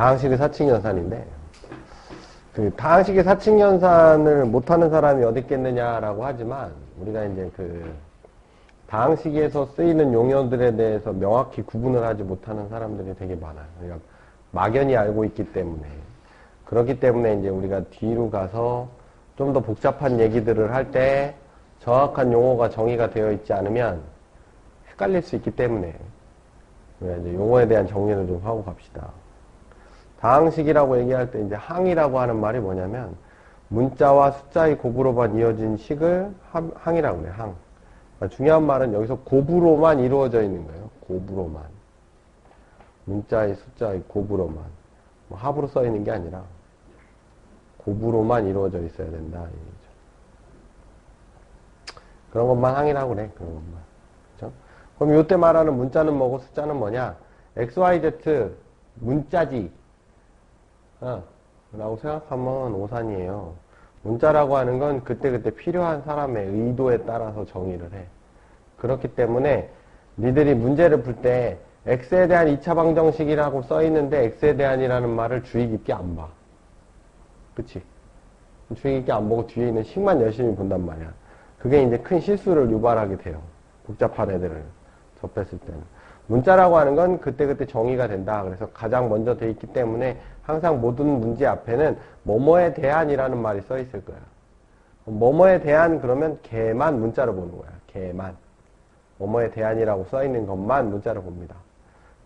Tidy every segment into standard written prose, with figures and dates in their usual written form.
다항식의 사칙연산인데, 그 다항식의 사칙연산을 못하는 사람이 어디 있겠느냐라고 하지만, 우리가 이제 그 다항식에서 쓰이는 용어들에 대해서 명확히 구분을 하지 못하는 사람들이 되게 많아요. 그러니까 막연히 알고 있기 때문에. 그렇기 때문에 이제 우리가 뒤로 가서 좀 더 복잡한 얘기들을 할 때 정확한 용어가 정의가 되어 있지 않으면 헷갈릴 수 있기 때문에 우리가 이제 용어에 대한 정리를 좀 하고 갑시다. 다항식이라고 얘기할 때 이제 항이라고 하는 말이 뭐냐면 문자와 숫자의 곱으로만 이어진 식을 항이라고 해요. 항. 그러니까 중요한 말은 여기서 곱으로만 이루어져 있는 거예요. 곱으로만. 문자의 숫자의 곱으로만. 뭐 합으로 써 있는 게 아니라 곱으로만 이루어져 있어야 된다. 얘기죠. 그런 것만 항이라고 그래. 그런 것만. 그렇죠? 그럼 요때 말하는 문자는 뭐고 숫자는 뭐냐? XYZ 문자지. 라고 생각하면 오산이에요. 문자라고 하는 건 그때그때 필요한 사람의 의도에 따라서 정의를 해. 그렇기 때문에 니들이 문제를 풀 때 x에 대한 2차 방정식이라고 써있는데 x에 대한이라는 말을 주의 깊게 안 봐. 그치? 주의 깊게 안 보고 뒤에 있는 식만 열심히 본단 말이야. 그게 이제 큰 실수를 유발하게 돼요. 복잡한 애들을 접했을 때는. 문자라고 하는 건 그때그때 정의가 된다. 그래서 가장 먼저 돼 있기 때문에 항상 모든 문제 앞에는 뭐뭐에 대한이라는 말이 써 있을 거야. 뭐뭐에 대한 그러면 걔만 문자로 보는 거야. 걔만. 뭐뭐에 대한이라고 써 있는 것만 문자로 봅니다.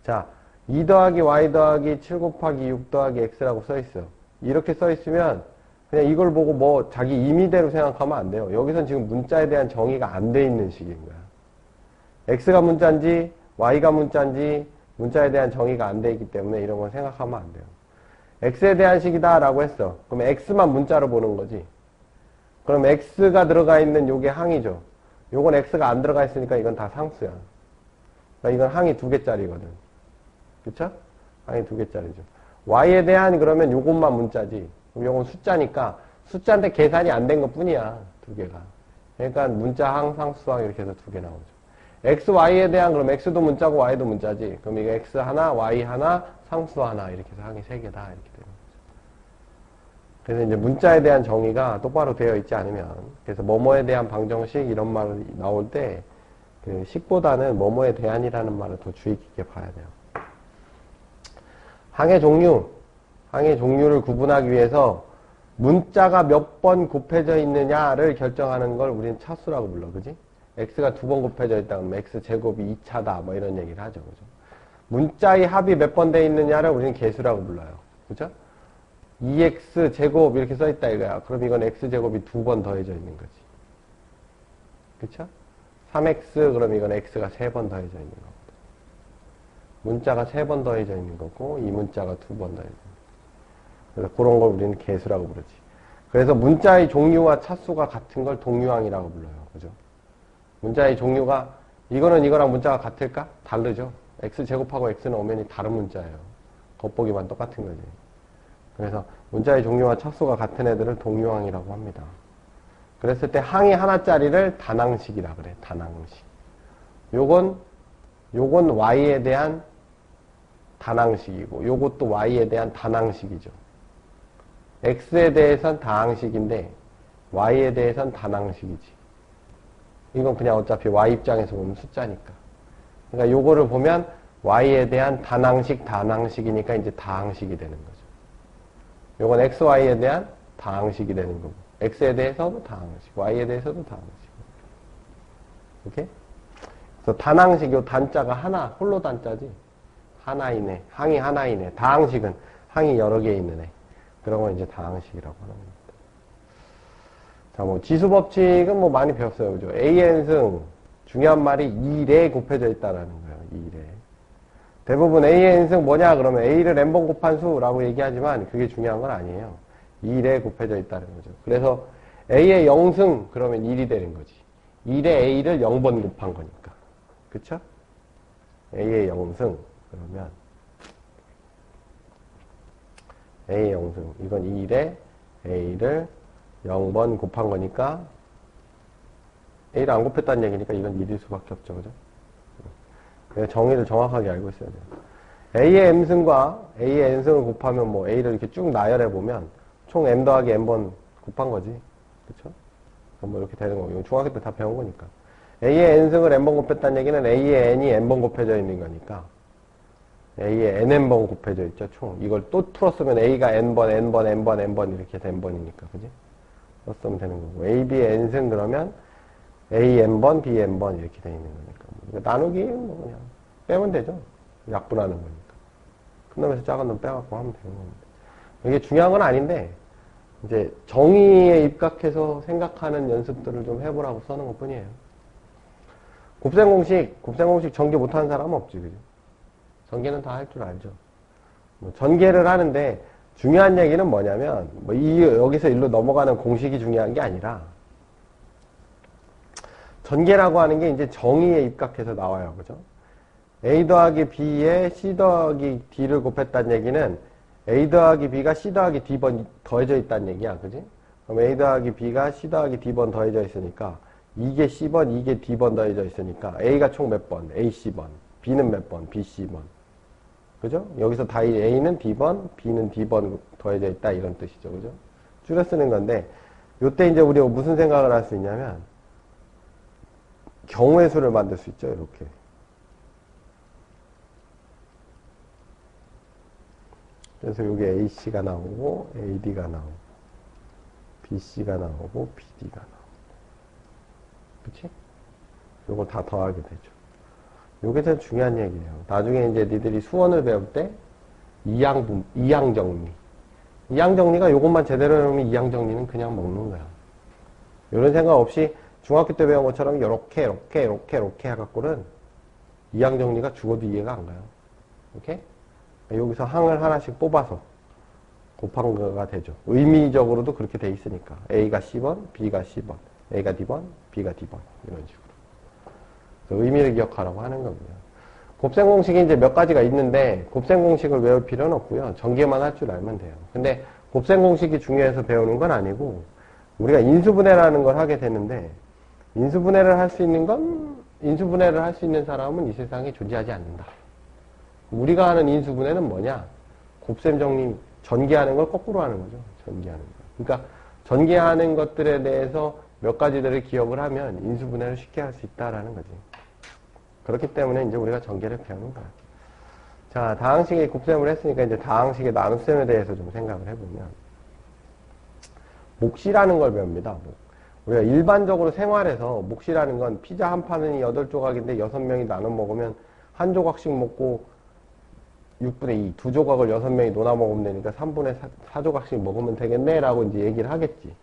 자, 2 더하기 y 더하기 7 곱하기 6 더하기 x라고 써 있어요. 이렇게 써 있으면 그냥 이걸 보고 뭐 자기 임의대로 생각하면 안 돼요. 여기선 지금 문자에 대한 정의가 안 돼 있는 식인 거야. x가 문자인지 y가 문자인지 문자에 대한 정의가 안 돼 있기 때문에 이런 건 생각하면 안 돼요. x에 대한 식이다 라고 했어. 그럼 x만 문자로 보는 거지. 그럼 x가 들어가 있는 요게 항이죠. 요건 x가 안 들어가 있으니까 이건 다 상수야. 그러니까 이건 항이 2개짜리거든. 그쵸? 항이 2개짜리죠. y에 대한 그러면 요것만 문자지. 그럼 요건 숫자니까 숫자인데 계산이 안 된 것 뿐이야. 2개가. 그러니까 문자 항, 상수항 이렇게 해서 2개 나오죠. x, y에 대한 그럼 x도 문자고 y도 문자지. 그럼 이게 x 하나, y 하나, 상수 하나 이렇게 해서 항이 3개다 이렇게 되는 거죠. 그래서 이제 문자에 대한 정의가 똑바로 되어 있지 않으면 그래서 뭐뭐에 대한 방정식 이런 말이 나올 때 그 식보다는 뭐뭐에 대한이라는 말을 더 주의 깊게 봐야 돼요. 항의 종류를 구분하기 위해서 문자가 몇 번 곱해져 있느냐를 결정하는 걸 우리는 차수라고 불러. 그지? x가 2번 곱해져 있다 그러면 x제곱이 2차다 뭐 이런 얘기를 하죠. 그죠? 문자의 합이 몇 번 돼 있느냐를 우리는 개수라고 불러요. 그죠? 2x제곱 이렇게 써 있다 이거야. 그럼 이건 x제곱이 2번 더해져 있는 거지. 그쵸? 3x 그럼 이건 x가 3번 더해져 있는 거거든. 문자가 3번 더해져 있는 거고 이 문자가 2번 더해져 있는 거고. 그래서 그런 걸 우리는 개수라고 부르지. 그래서 문자의 종류와 차수가 같은 걸 동류항이라고 불러요. 그죠? 문자의 종류가 이거는 이거랑 문자가 같을까? 다르죠. x제곱하고 x는 오면이 다른 문자예요. 겉보기만 똑같은 거지. 그래서 문자의 종류와 차수가 같은 애들을 동류항이라고 합니다. 그랬을 때 항이 하나짜리를 단항식이라 그래. 단항식. 요건 y에 대한 단항식이고 요것도 y에 대한 단항식이죠. x에 대해선 다항식인데 y에 대해선 단항식이지. 이건 그냥 어차피 y 입장에서 보면 숫자니까. 그러니까 요거를 보면 y에 대한 단항식, 단항식이니까 이제 다항식이 되는 거죠. 요건 xy에 대한 다항식이 되는 거고 x에 대해서도 다항식, y에 대해서도 다항식. 오케이? 그래서 단항식, 요 단자가 하나, 홀로 단자지. 하나이네. 항이 하나이네. 다항식은 항이 여러 개 있는 애. 그런 건 이제 다항식이라고 하는 겁니다. 자, 뭐 지수법칙은 뭐 많이 배웠어요. 그죠? AN승 중요한 말이 2에 곱해져 있다라는 거예요. 2에. 대부분 AN승 뭐냐 그러면 A를 n번 곱한 수라고 얘기하지만 그게 중요한 건 아니에요. 2에 곱해져 있다는 거죠. 그래서 A의 0승 그러면 1이 되는 거지. 1에 A를 0번 곱한 거니까. 그쵸? A의 0승 그러면 A의 0승 이건 1에 A를 0번 곱한 거니까 A를 안 곱했다는 얘기니까 이건 1일 수밖에 없죠. 그죠? 정의를 정확하게 알고 있어야 돼요. A의 M승과 A의 n승을 곱하면 뭐 A를 이렇게 쭉 나열해보면 총 m 더하기 n번 곱한 거지. 그쵸? 뭐 이렇게 되는 거고. 이거 중학교 때 다 배운 거니까. A의 n승을 n번 곱했다는 얘기는 A의 n이 n번 곱해져 있는 거니까. A의 nn번 곱해져 있죠, 총. 이걸 또 풀었으면 A가 n번, n번, n번, n번 이렇게 해서 n번이니까, 그지? 썼으면 되는 거고. A, B의 n승 그러면 A n번, B n번 이렇게 돼 있는 거니까. 그러니까 나누기 뭐 그냥 빼면 되죠. 약분하는 거니까. 큰 놈에서 작은 놈 빼갖고 하면 되는 겁니다. 이게 중요한 건 아닌데, 이제 정의에 입각해서 생각하는 연습들을 좀 해보라고 써는 것 뿐이에요. 곱셈공식 전개 못하는 사람은 없지, 그죠? 전개는 다 할 줄 알죠. 뭐 전개를 하는데 중요한 얘기는 뭐냐면, 뭐 여기서 일로 넘어가는 공식이 중요한 게 아니라, 전개라고 하는 게 이제 정의에 입각해서 나와요, 그죠? A 더하기 B에 C 더하기 D를 곱했다는 얘기는 A 더하기 B가 C 더하기 D번 더해져 있다는 얘기야, 그지? 그럼 A 더하기 B가 C 더하기 D번 더해져 있으니까 이게 C번, 이게 D번 더해져 있으니까 A가 총 몇 번? AC번. B는 몇 번? BC번. 그죠? 여기서 다 A는 D번, B는 D번 더해져 있다 이런 뜻이죠, 그죠? 줄여 쓰는 건데 요때 이제 우리가 무슨 생각을 할 수 있냐면 경우의 수를 만들 수 있죠, 이렇게. 그래서 여기 AC가 나오고, AD가 나오고, BC가 나오고, BD가 나오고. 그치? 요걸 다 더하게 되죠. 요게 제일 중요한 얘기예요. 나중에 이제 니들이 수원을 배울 때, 이항정리. 이항정리가 요것만 제대로 해놓으면 이항정리는 그냥 먹는 거야. 이런 생각 없이 중학교 때 배운 것처럼 이렇게 해갖고는 이항정리가 죽어도 이해가 안 가요. 오케이? 여기서 항을 하나씩 뽑아서 곱한 거가 되죠. 의미적으로도 그렇게 돼 있으니까. A가 C번, B가 C번, A가 D번, B가 D번. 이런 식으로. 그래서 의미를 기억하라고 하는 거고요. 곱셈 공식이 이제 몇 가지가 있는데, 곱셈 공식을 외울 필요는 없고요. 전개만 할 줄 알면 돼요. 근데 곱셈 공식이 중요해서 배우는 건 아니고, 우리가 인수분해라는 걸 하게 되는데, 인수분해를 할 수 있는 사람은 이 세상에 존재하지 않는다. 우리가 하는 인수분해는 뭐냐? 곱셈 정리, 전개하는 걸 거꾸로 하는 거죠. 전개하는 거. 그러니까 전개하는 것들에 대해서 몇 가지들을 기억을 하면 인수분해를 쉽게 할 수 있다라는 거지. 그렇기 때문에 이제 우리가 전개를 배우는 거야. 자, 다항식의 곱셈을 했으니까 이제 다항식의 나눗셈에 대해서 좀 생각을 해보면, 몫이라는 걸 배웁니다. 우리가 일반적으로 생활에서 몫이라는 건 피자 한 판은 8조각인데 6명이 나눠 먹으면 한 조각씩 먹고 6분의 2, 두 조각을 6명이 나눠 먹으면 되니까 3분의 4조각씩 먹으면 되겠네 라고 이제 얘기를 하겠지.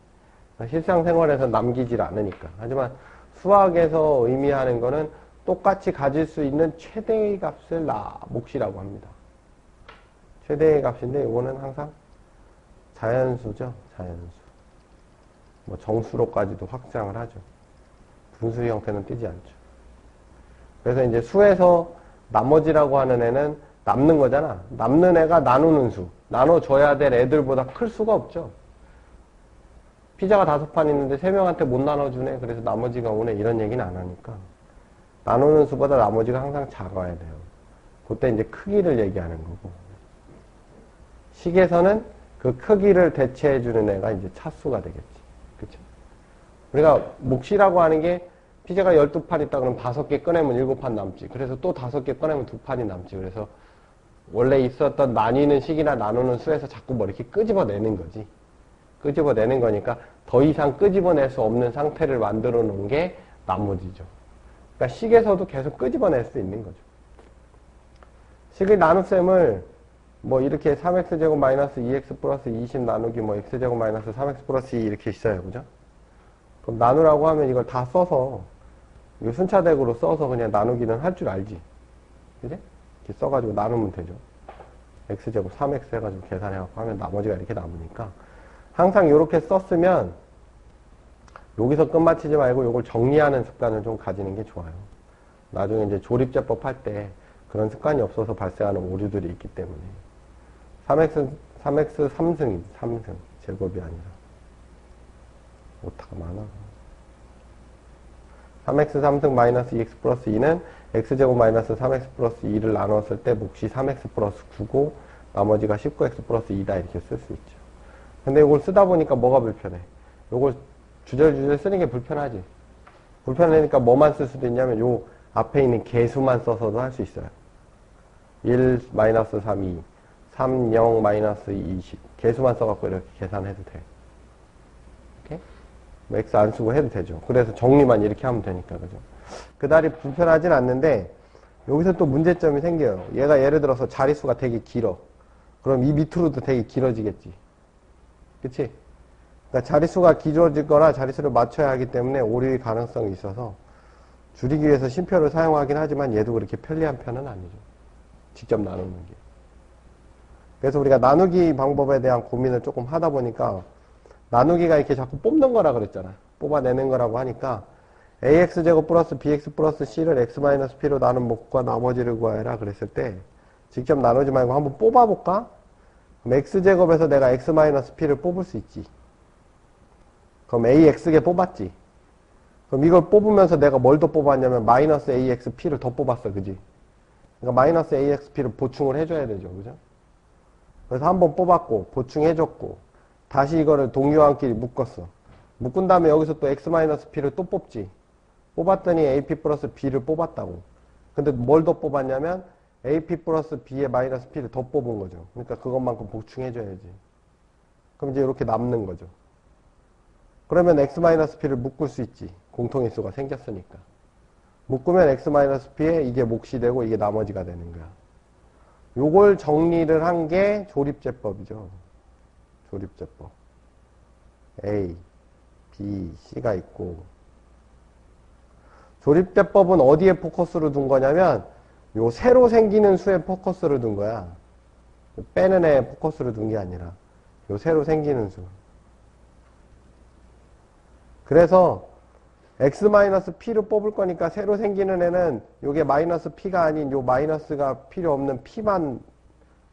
실상생활에서 남기질 않으니까. 하지만 수학에서 의미하는 거는 똑같이 가질 수 있는 최대의 값을 몫이라고 합니다. 최대의 값인데 이거는 항상 자연수죠. 자연수. 뭐 정수로까지도 확장을 하죠. 분수 형태는 띄지 않죠. 그래서 이제 수에서 나머지라고 하는 애는 남는 거잖아. 남는 애가 나누는 수. 나눠줘야 될 애들보다 클 수가 없죠. 피자가 5판 있는데 3명한테 못 나눠주네. 그래서 나머지가 오네. 이런 얘기는 안 하니까. 나누는 수보다 나머지가 항상 작아야 돼요. 그때 이제 크기를 얘기하는 거고. 식에서는 그 크기를 대체해주는 애가 이제 차수가 되겠지. 그쵸? 우리가 몫이라고 하는 게 피자가 12판 있다 그러면 5개 꺼내면 7판 남지. 그래서 또 5개 꺼내면 2판이 남지. 그래서 원래 있었던 나뉘는 식이나 나누는 수에서 자꾸 뭐 이렇게 끄집어내는 거지. 끄집어내는 거니까 더 이상 끄집어낼 수 없는 상태를 만들어 놓은 게 나머지죠. 그러니까 식에서도 계속 끄집어낼 수 있는 거죠. 식의 나눗셈을 뭐 이렇게 3x제곱 마이너스 2x 플러스 20 나누기 뭐 x제곱 마이너스 3x 플러스 2 이렇게 있어요. 그죠? 그럼 나누라고 하면 이걸 다 써서 이거 순차적으로 써서 그냥 나누기는 할 줄 알지. 그지? 이렇게 써가지고 나누면 되죠. x제곱 3x 해가지고 계산해갖고 하면 나머지가 이렇게 남으니까 항상 이렇게 썼으면 여기서 끝마치지 말고 이걸 정리하는 습관을 좀 가지는 게 좋아요. 나중에 이제 조립제법 할 때 그런 습관이 없어서 발생하는 오류들이 있기 때문에 3x 3승이지. 3승 제곱이 아니라 오타가 많아. 3x 3승 마이너스 2x 플러스 2는 x제곱 마이너스 3x 플러스 2를 나눴을 때 몫이 3x 플러스 9고 나머지가 19x 플러스 2다 이렇게 쓸 수 있죠. 근데 이걸 쓰다 보니까 뭐가 불편해? 이걸 주절주절 쓰는 게 불편하지. 불편하니까 뭐만 쓸 수도 있냐면 요 앞에 있는 개수만 써서도 할 수 있어요. 1, 마이너스 3, 2, 3, 0, 마이너스 20. 개수만 써갖고 이렇게 계산해도 돼. 오케이? 뭐 x 안 쓰고 해도 되죠. 그래서 정리만 이렇게 하면 되니까, 그죠? 그다리 불편하진 않는데, 여기서 또 문제점이 생겨요. 얘가 예를 들어서 자릿수가 되게 길어. 그럼 이 밑으로도 되게 길어지겠지. 그치? 그러니까 자릿수가 길어지거나 자릿수를 맞춰야 하기 때문에 오류의 가능성이 있어서 줄이기 위해서 쉼표를 사용하긴 하지만 얘도 그렇게 편리한 편은 아니죠. 직접 나누는 게. 그래서 우리가 나누기 방법에 대한 고민을 조금 하다 보니까 나누기가 이렇게 자꾸 뽑는 거라 그랬잖아. 뽑아내는 거라고 하니까 ax제곱 플러스 bx 플러스 c를 x-p로 나눈 목과 나머지를 구하여라 그랬을 때 직접 나누지 말고 한번 뽑아볼까? 그럼 x제곱에서 내가 x-p를 뽑을 수 있지. 그럼 ax개 뽑았지. 그럼 이걸 뽑으면서 내가 뭘 더 뽑았냐면 마이너스 axp를 더 뽑았어. 그지? 그러니까 마이너스 axp를 보충을 해줘야 되죠. 그죠? 그래서 한번 뽑았고 보충해줬고 다시 이거를 동요한끼리 묶었어. 묶은 다음에 여기서 또 x-p를 또 뽑지. 뽑았더니 ap 플러스 b를 뽑았다고. 근데 뭘 더 뽑았냐면 ap 플러스 b의 마이너스 p를 더 뽑은 거죠. 그러니까 그것만큼 보충해줘야지. 그럼 이제 이렇게 남는 거죠. 그러면 x-p를 묶을 수 있지. 공통인수가 생겼으니까. 묶으면 x-p에 이게 몫이 되고 이게 나머지가 되는 거야. 요걸 정리를 한 게 조립제법이죠. 조립제법. A, B, C가 있고 조립제법은 어디에 포커스를 둔 거냐면 요 새로 생기는 수에 포커스를 둔 거야. 빼는 애에 포커스를 둔 게 아니라 요 새로 생기는 수. 그래서 x-p를 뽑을 거니까 새로 생기는 애는 요게 마이너스 p가 아닌 요 마이너스가 필요 없는 p만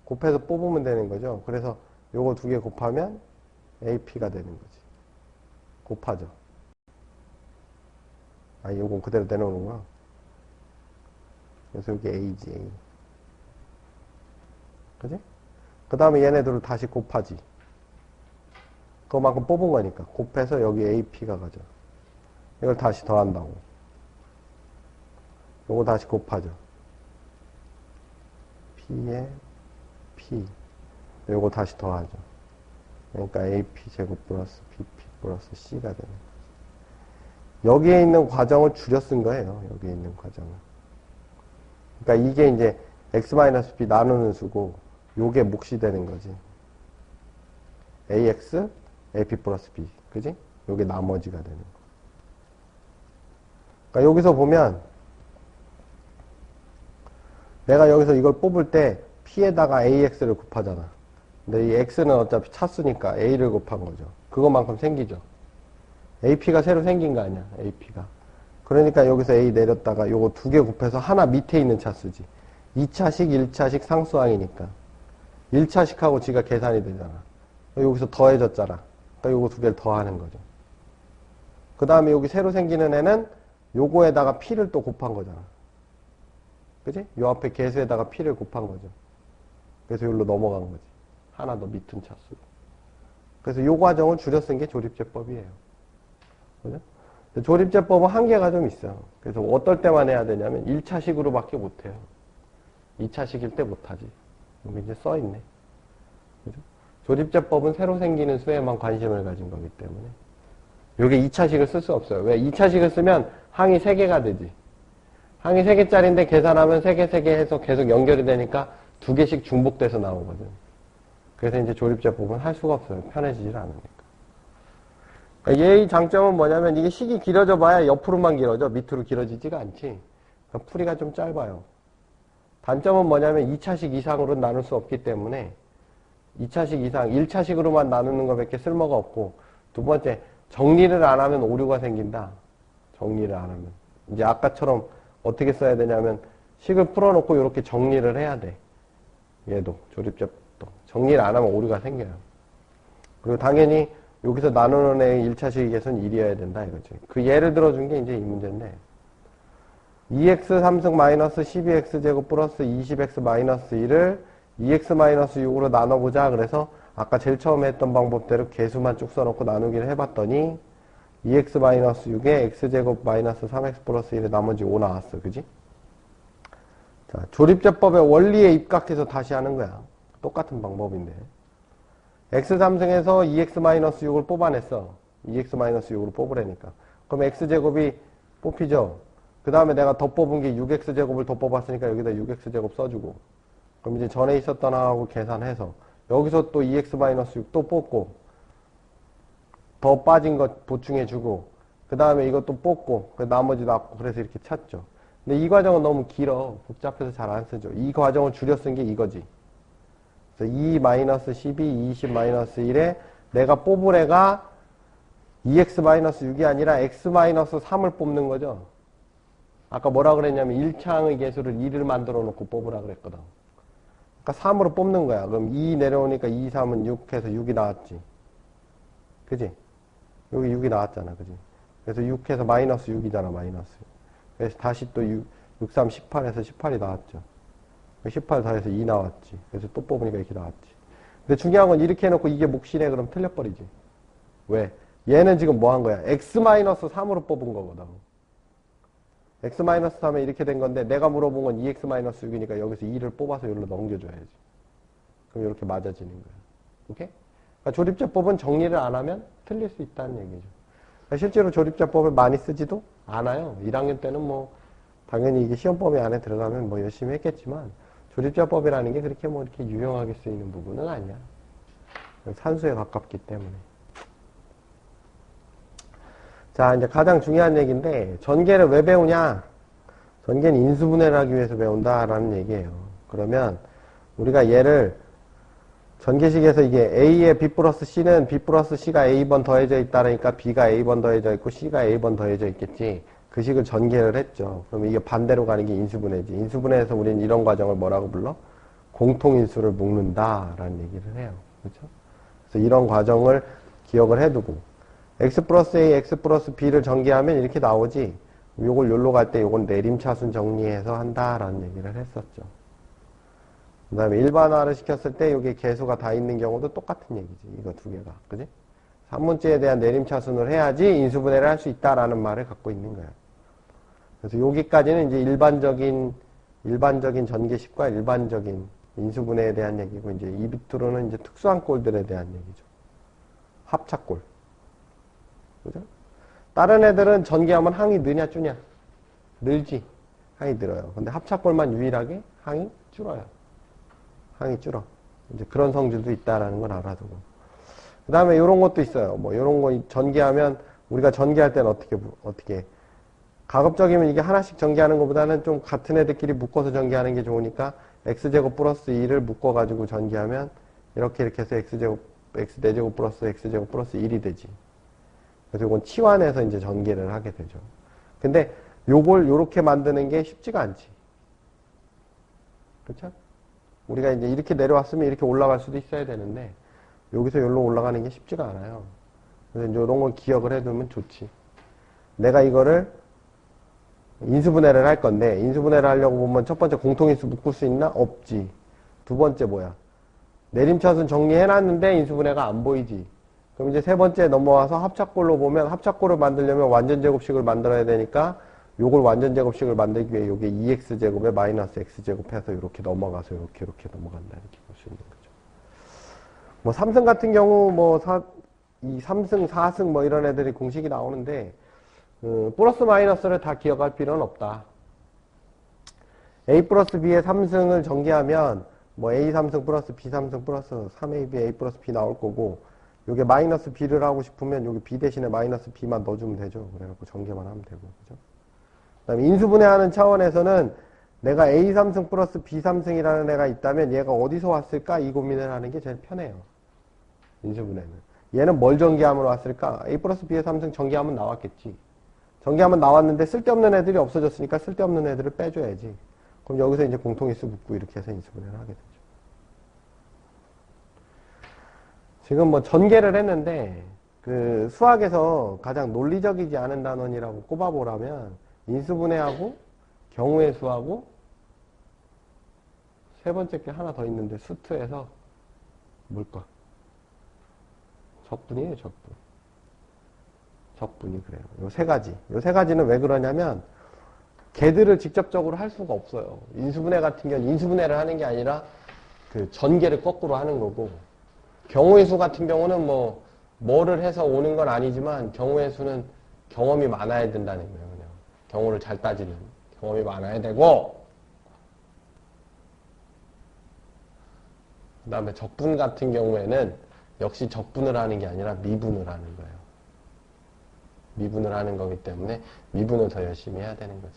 곱해서 뽑으면 되는 거죠. 그래서 요거 두 개 곱하면 ap가 되는 거지. 곱하죠. 아, 요건 그대로 내놓는 거야. 그래서 여기 a지, a. 그지? 그 다음에 얘네들을 다시 곱하지. 그만큼 뽑은 거니까. 곱해서 여기 ap가 가죠. 이걸 다시 더한다고. 요거 다시 곱하죠. p에 p. 요거 다시 더하죠. 그러니까 ap 제곱 플러스 bp 플러스 c가 되는 거죠. 여기에 있는 과정을 줄여 쓴 거예요. 여기에 있는 과정을. 그러니까 이게 이제 x-b 나누는 수고 요게 몫이 되는 거지. ax, ap 플러스 b. 그지? 요게 나머지가 되는 거. 그러니까 여기서 보면 내가 여기서 이걸 뽑을 때 p에다가 ax를 곱하잖아. 근데 이 x는 어차피 차수니까 a를 곱한 거죠. 그것만큼 생기죠. ap가 새로 생긴 거 아니야. ap가. 그러니까 여기서 a 내렸다가 요거 두 개 곱해서 하나 밑에 있는 차수지. 2차식, 1차식 상수항이니까 1차식하고 지가 계산이 되잖아. 여기서 더해졌잖아. 그러니까 요거 두 개를 더하는 거죠. 그 다음에 여기 새로 생기는 애는 요거에다가 p를 또 곱한 거잖아. 그지? 요 앞에 개수에다가 p를 곱한 거죠. 그래서 여기로 넘어간 거지. 하나 더 밑은 차수. 그래서 요 과정을 줄여 쓴 게 조립제법이에요. 그죠? 조립제법은 한계가 좀 있어요. 그래서 어떨 때만 해야 되냐면 1차식으로밖에 못해요. 2차식일 때 못하지. 여기 이제 써있네. 그죠? 조립제법은 새로 생기는 수에만 관심을 가진 거기 때문에 요게 2차식을 쓸 수 없어요. 왜? 2차식을 쓰면 항이 3개가 되지. 항이 3개짜리인데 계산하면 3개, 3개 해서 계속 연결이 되니까 2개씩 중복돼서 나오거든. 그래서 이제 조립제법은 할 수가 없어요. 편해지질 않으니까. 그러니까 얘의 장점은 뭐냐면 이게 식이 길어져 봐야 옆으로만 길어져. 밑으로 길어지지가 않지. 그러니까 풀이가 좀 짧아요. 단점은 뭐냐면 2차식 이상으로는 나눌 수 없기 때문에 2차식 이상, 1차식으로만 나누는 것밖에 쓸모가 없고 두 번째, 정리를 안 하면 오류가 생긴다. 정리를 안 하면. 이제 아까처럼 어떻게 써야 되냐면 식을 풀어놓고 이렇게 정리를 해야 돼. 얘도, 조립제법도. 정리를 안 하면 오류가 생겨요. 그리고 당연히 여기서 나누는 애의 1차식의 개수는 1이어야 된다 이거지. 그 예를 들어준 게 이제 이 문제인데 2x 3승 마이너스 12x 제곱 플러스 20x 마이너스 1을 2x-6으로 나눠보자. 그래서 아까 제일 처음에 했던 방법대로 개수만 쭉 써놓고 나누기를 해봤더니 2x-6에 x제곱 마이너스 3x 플러스 1에 나머지 5 나왔어. 그지? 자, 조립제법의 원리에 입각해서 다시 하는 거야. 똑같은 방법인데. x3승에서 2x-6을 뽑아냈어. 2x-6으로 뽑으라니까. 그럼 x제곱이 뽑히죠? 그 다음에 내가 더 뽑은 게 6x제곱을 더 뽑았으니까 여기다 6x제곱 써주고. 그럼 이제 전에 있었던 하고 계산해서 여기서 또 2x-6 또 뽑고 더 빠진 것 보충해주고 그 다음에 이것도 뽑고 그 나머지 놨고 그래서 이렇게 찾죠. 근데 이 과정은 너무 길어. 복잡해서 잘 안 쓰죠. 이 과정을 줄여 쓴 게 이거지. 그래서 2-12, 20-1에 내가 뽑을 애가 2x-6이 아니라 x-3을 뽑는 거죠. 아까 뭐라 그랬냐면 1차항의 개수를 2를 만들어 놓고 뽑으라 그랬거든. 그러니까 3으로 뽑는 거야. 그럼 2 내려오니까 2, 3은 6 해서 6이 나왔지. 그지? 여기 6이 나왔잖아. 그지? 그래서 6 해서 마이너스 6이잖아. 마이너스. 그래서 다시 또 6, 3, 18에서 18이 나왔죠. 18 더해서 2 나왔지. 그래서 또 뽑으니까 이렇게 나왔지. 근데 중요한 건 이렇게 해놓고 이게 몫이네 그럼 틀려버리지. 왜? 얘는 지금 뭐 한 거야? x-3으로 뽑은 거거든. x-3에 이렇게 된 건데 내가 물어본 건 2x-6이니까 여기서 2를 뽑아서 여기로 넘겨줘야지. 그럼 이렇게 맞아지는 거야. 오케이? 그러니까 조립제법은 정리를 안 하면 틀릴 수 있다는 얘기죠. 그러니까 실제로 조립제법을 많이 쓰지도 않아요. 1학년 때는 뭐 당연히 이게 시험 범위 안에 들어가면 뭐 열심히 했겠지만 조립제법이라는 게 그렇게 뭐 이렇게 유용하게 쓰이는 부분은 아니야. 산수에 가깝기 때문에. 자, 이제 가장 중요한 얘기인데, 전개를 왜 배우냐? 전개는 인수분해를 하기 위해서 배운다라는 얘기예요. 그러면, 우리가 얘를, 전개식에서 이게 A의 B 플러스 C는 B 플러스 C가 A번 더해져 있다니까 B가 A번 더해져 있고 C가 A번 더해져 있겠지. 그 식을 전개를 했죠. 그럼 이게 반대로 가는 게 인수분해지. 인수분해에서 우리는 이런 과정을 뭐라고 불러? 공통인수를 묶는다라는 얘기를 해요. 그렇죠? 그래서 이런 과정을 기억을 해두고, x 플러스 a, x 플러스 b를 전개하면 이렇게 나오지. 요걸 요로 갈 때 요건 내림차순 정리해서 한다라는 얘기를 했었죠. 그 다음에 일반화를 시켰을 때 요게 개수가 다 있는 경우도 똑같은 얘기지. 이거 두 개가. 그지? 3문제에 대한 내림차순을 해야지 인수분해를 할 수 있다라는 말을 갖고 있는 거야. 그래서 여기까지는 이제 일반적인 전개식과 일반적인 인수분해에 대한 얘기고, 이제 이 밑으로는 이제 특수한 꼴들에 대한 얘기죠. 합차꼴. 그죠? 다른 애들은 전개하면 항이 느냐 줄냐? 늘지. 항이 늘어요. 근데 합차꼴만 유일하게 항이 줄어요. 항이 줄어. 이제 그런 성질도 있다라는 걸 알아두고. 그 다음에 이런 것도 있어요. 뭐 이런 거 전개하면 우리가 전개할 때는 어떻게 가급적이면 이게 하나씩 전개하는 것보다는 좀 같은 애들끼리 묶어서 전개하는 게 좋으니까 x제곱 플러스 2를 묶어가지고 전개하면 이렇게 해서 x4제곱 플러스 x제곱 플러스 1이 되지. 그래서 이건 치환해서 이제 전개를 하게 되죠. 근데 요걸 요렇게 만드는 게 쉽지가 않지. 그렇죠? 우리가 이제 이렇게 내려왔으면 이렇게 올라갈 수도 있어야 되는데 여기서 여기로 올라가는 게 쉽지가 않아요. 그래서 이제 이런 걸 기억을 해두면 좋지. 내가 이거를 인수분해를 할 건데 인수분해를 하려고 보면 첫 번째 공통인수 묶을 수 있나? 없지. 두 번째 뭐야? 내림차순 정리해놨는데 인수분해가 안 보이지. 그럼 이제 세 번째 넘어와서 합차꼴로 보면 합차꼴을 만들려면 완전제곱식을 만들어야 되니까 요걸 완전제곱식을 만들기 위해 요게 2x제곱에 마이너스 x제곱 해서 이렇게 넘어가서 이렇게 넘어간다. 이렇게 볼 수 있는 거죠. 뭐 삼승 같은 경우 뭐 이 3승, 4승 뭐 이런 애들이 공식이 나오는데 플러스 마이너스를 다 기억할 필요는 없다. a 플러스 b의 3승을 전개하면 뭐 a 3승 플러스 b 3승 플러스 3ab a 플러스 b 나올 거고 요게 마이너스 b를 하고 싶으면 여기 b 대신에 마이너스 b만 넣어주면 되죠. 그래갖고 전개만 하면 되고, 그죠? 그 다음에 인수분해하는 차원에서는 내가 a 3승 플러스 b 3승이라는 애가 있다면 얘가 어디서 왔을까? 이 고민을 하는 게 제일 편해요. 인수분해는. 얘는 뭘 전개하면 왔을까? a 플러스 b의 3승 전개하면 나왔겠지. 전개하면 나왔는데 쓸데없는 애들이 없어졌으니까 쓸데없는 애들을 빼줘야지. 그럼 여기서 이제 공통인수 묶고 이렇게 해서 인수분해를 하게 되죠. 지금 뭐 전개를 했는데 그 수학에서 가장 논리적이지 않은 단원이라고 꼽아보라면 인수분해하고 경우의 수하고 세 번째 게 하나 더 있는데 수트에서 뭘까? 적분이에요, 적분. 적분이 그래요. 요 세 가지. 요 세 가지는 왜 그러냐면 걔들을 직접적으로 할 수가 없어요. 인수분해 같은 경우는 인수분해를 하는 게 아니라 그 전개를 거꾸로 하는 거고, 경우의 수 같은 경우는 뭐를 해서 오는 건 아니지만 경우의 수는 경험이 많아야 된다는 거예요. 그냥 경우를 잘 따지는 경험이 많아야 되고, 그 다음에 적분 같은 경우에는 역시 적분을 하는 게 아니라 미분을 하는 거예요. 미분을 하는 거기 때문에 미분을 더 열심히 해야 되는 거죠.